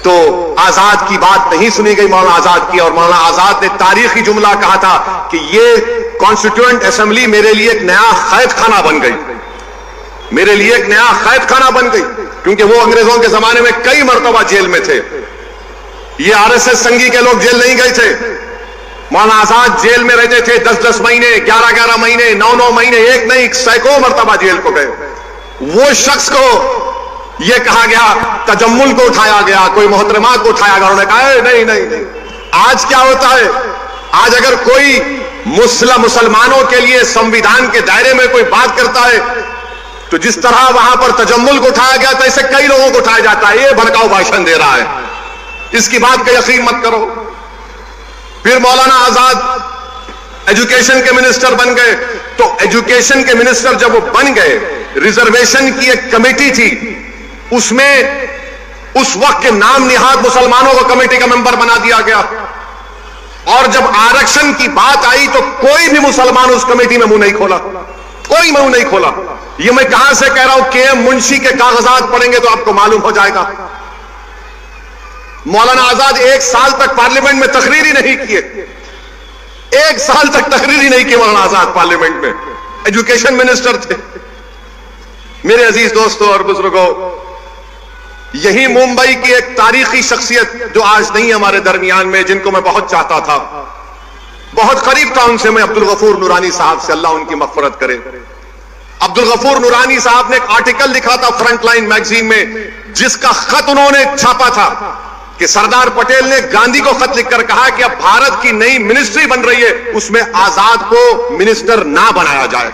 तो आजाद की बात नहीं सुनी गई मौलाना आजाद की, और मौलाना आजाद ने तारीखी जुमला कहा था कि ये कॉन्स्टिट्यूएंट असेंबली मेरे लिए एक नया कैद खाना बन गई, मेरे लिए एक नया कैद खाना बन गई, क्योंकि वो अंग्रेजों के जमाने में कई मरतबा जेल में थे। ये आरएसएस संघी के लोग जेल नहीं गए थे। मौलाना आजाद जेल में रहते थे 10-10 महीने, 11-11 महीने, 9-9 महीने, एक नहीं सैकड़ों मरतबा जेल को गए। वो शख्स को यह कहा गया, तजम्मुल को उठाया गया, कोई मोहतरमा को उठाया गया, उन्होंने कहा नहीं नहीं नहीं। आज क्या होता है, आज अगर कोई मुसलमानों के लिए संविधान के दायरे में कोई बात करता है तो जिस तरह वहां पर तजम्मुल को उठाया गया था, ऐसे कई लोगों को उठाया जाता है। ये भड़काऊ भाषण दे रहा है, इसकी बात का यकीन मत करो। फिर मौलाना आजाद एजुकेशन के मिनिस्टर बन गए। तो एजुकेशन के मिनिस्टर जब वो बन गए, रिजर्वेशन की एक कमेटी थी, उसमें उस वक्त के नाम निहाद मुसलमानों को कमेटी का मेंबर बना दिया गया। और जब आरक्षण की बात आई तो कोई भी मुसलमान उस कमेटी में मुंह नहीं खोला, कोई मुंह नहीं खोला। ये मैं कहां से कह रहा हूं, के एम मुंशी के कागजात पढ़ेंगे तो आपको मालूम हो जाएगा। मौलाना आजाद 1 साल तक पार्लियामेंट में तकरीर ही नहीं किए, 1 साल तक तकरीर ही नहीं की मौलाना आजाद पार्लियामेंट में, एजुकेशन मिनिस्टर थे। मेरे अजीज दोस्तों और बुजुर्गों, यही मुंबई की एक तारीखी शख्सियत जो आज नहीं हमारे दरमियान में, जिनको मैं बहुत चाहता था, बहुत करीब था उनसे मैं, अब्दुल गफूर नूरानी साहब से, अल्लाह उनकी मग़फ़िरत करे। अब्दुल गफूर नूरानी साहब ने एक आर्टिकल लिखा था फ्रंटलाइन मैगजीन में, जिसका खत उन्होंने छापा था कि सरदार पटेल ने गांधी को खत लिखकर कहा कि अब भारत की नई मिनिस्ट्री बन रही है, उसमें आजाद को मिनिस्टर ना बनाया जाए।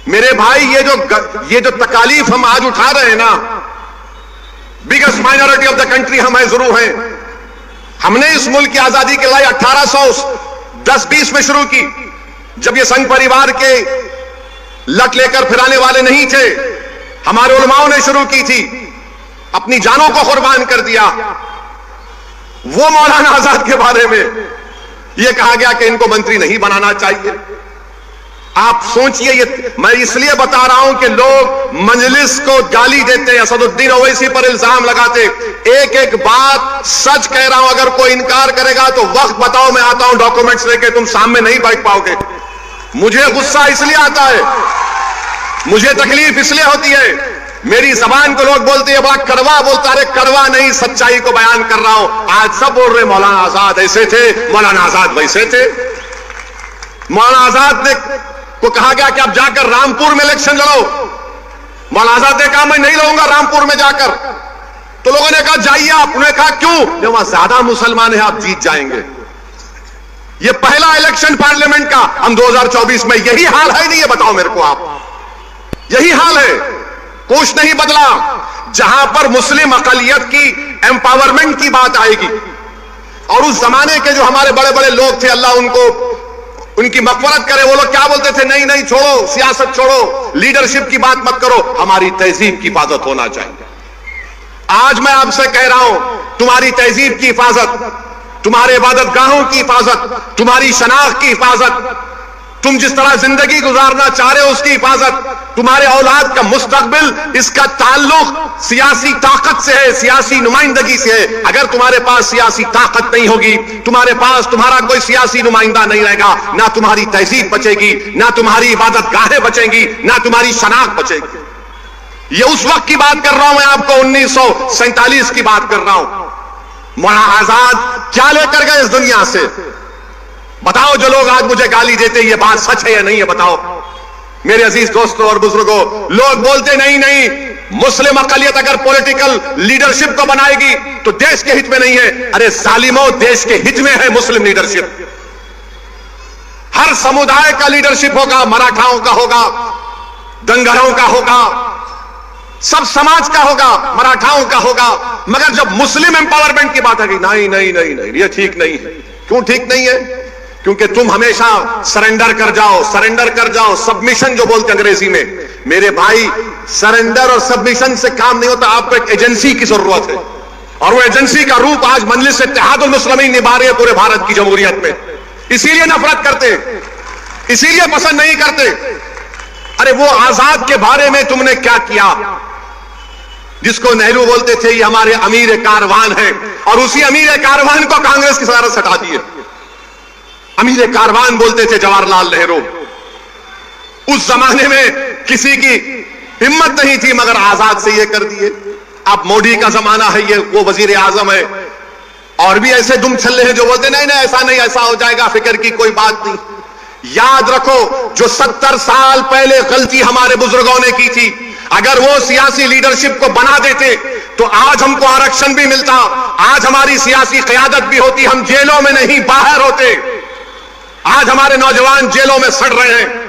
मेरे भाई, ये जो तकालीफ हम आज उठा रहे हैं ना, biggest minority of the country हम हैं, जरूर हैं। हमने इस मुल्क की आजादी के लिए 1810-20 में शुरू की, जब ये संघ परिवार के लट लेकर फिराने वाले नहीं थे। हमारे उलमाओं ने शुरू की थी, अपनी जानों को कुर्बान कर दिया। वो मौलाना आजाद के बारे में यह कहा गया कि इनको मंत्री नहीं बनाना चाहिए। आप सोचिए, ये मैं इसलिए बता रहा हूं कि लोग मजलिस को गाली देते हैं, असदुद्दीन ओवैसी पर इल्जाम लगाते। एक एक बात सच कह रहा हूं, अगर कोई इनकार करेगा तो वक्त बताओ, मैं आता हूं डॉक्यूमेंट्स लेके, तुम सामने नहीं बैठ पाओगे। मुझे गुस्सा इसलिए आता है, मुझे तकलीफ इसलिए होती है, मेरी जबान को लोग बोलते हैं बड़ा कड़वा बोलता, अरे कड़वा नहीं, सच्चाई को बयान कर रहा हूं। आज सब बोल रहे मौलाना आजाद ऐसे थे, मौलाना आजाद वैसे थे। मौलाना आजाद ने को कहा गया कि आप जाकर रामपुर में इलेक्शन लड़ो। मौलाना आजाद ने कहा मैं नहीं लड़ूंगा रामपुर में जाकर। तो लोगों ने कहा जाइए आप। उन्होंने कहा क्यों? जब वहां ज्यादा मुसलमान है, आप जीत जाएंगे। ये पहला इलेक्शन पार्लियामेंट का, हम 2024 में, यही हाल है नहीं? ये बताओ मेरे को आप, यही हाल है, कुछ नहीं बदला। जहां पर मुस्लिम अकलियत की एम्पावरमेंट की बात आएगी, और उस जमाने के जो हमारे बड़े बड़े लोग थे, अल्लाह उनकी मग़फ़िरत करे, वो लोग क्या बोलते थे, नहीं नहीं छोड़ो, सियासत छोड़ो, लीडरशिप की बात मत करो, हमारी तहजीब की हिफाजत होना चाहिए। आज मैं आपसे कह रहा हूं, तुम्हारी तहजीब की हिफाजत, तुम्हारे इबादत गाहों की हिफाजत, तुम्हारी शनाख्त की हिफाजत, तुम जिस तरह जिंदगी गुजारना चाह रहे हो उसकी हिफाजत, तुम्हारे औलाद का मुस्तकबिल, इसका ताल्लुक सियासी ताकत से है, सियासी नुमाइंदगी से है। अगर तुम्हारे पास सियासी ताकत नहीं होगी, तुम्हारे पास तुम्हारा कोई सियासी नुमाइंदा नहीं रहेगा, ना तुम्हारी तहजीब बचेगी, ना तुम्हारी इबादत गाहें बचेंगी, ना तुम्हारी शनाख्त बचेगी। ये उस वक्त की बात कर रहा हूं मैं आपको, 1947 की बात कर रहा हूं। मौलाना आजाद क्या लेकर गए इस दुनिया से? बताओ, जो लोग आज मुझे गाली देते हैं, ये बात सच है या नहीं है? बताओ मेरे अजीज दोस्तों और बुजुर्गों। लोग बोलते नहीं नहीं, मुस्लिम अकलियत अगर पॉलिटिकल लीडरशिप को बनाएगी तो देश के हित में नहीं है। अरे जालिमों, देश के हित में है मुस्लिम लीडरशिप। हर समुदाय का लीडरशिप होगा, मराठाओं का होगा, दंगरों का होगा, सब समाज का होगा, मराठाओं का होगा। मगर जब मुस्लिम एम्पावरमेंट की बात आएगी, नहीं नहीं नहीं नहीं, ये ठीक नहीं है। क्यों ठीक नहीं है? क्योंकि तुम हमेशा सरेंडर कर जाओ, सरेंडर कर जाओ, सबमिशन जो बोलते अंग्रेजी में, मेरे भाई, सरेंडर और सबमिशन से काम नहीं होता, आपको एक एजेंसी की जरूरत है, और वो एजेंसी का रूप आज मजलिस इत्तेहादुल मुस्लिमीन निभा रही है पूरे भारत की जमहूरियत में। इसीलिए नफरत करते, इसीलिए पसंद नहीं करते। अरे वो आजाद के बारे में तुमने क्या किया, जिसको नेहरू बोलते थे ये हमारे अमीर कारवान है, और उसी अमीर कारवान को कांग्रेस की सदारत से हटा दिए। अमीर कारवान बोलते थे जवाहरलाल नेहरू। उस जमाने में किसी की हिम्मत नहीं थी, मगर आजाद से ये कर दिए। अब मोदी का जमाना है, ये वो वजीर आजम है, और भी ऐसे दुम छल्ले हैं जो बोलते नहीं नहीं ऐसा नहीं, ऐसा हो जाएगा, फिक्र की कोई बात नहीं। याद रखो, जो 70 साल पहले गलती हमारे बुजुर्गों ने की थी, अगर वो सियासी लीडरशिप को बना देते तो आज हमको आरक्षण भी मिलता, आज हमारी सियासी क़यादत भी होती, हम जेलों में नहीं बाहर होते। आज हमारे नौजवान जेलों में सड़ रहे हैं।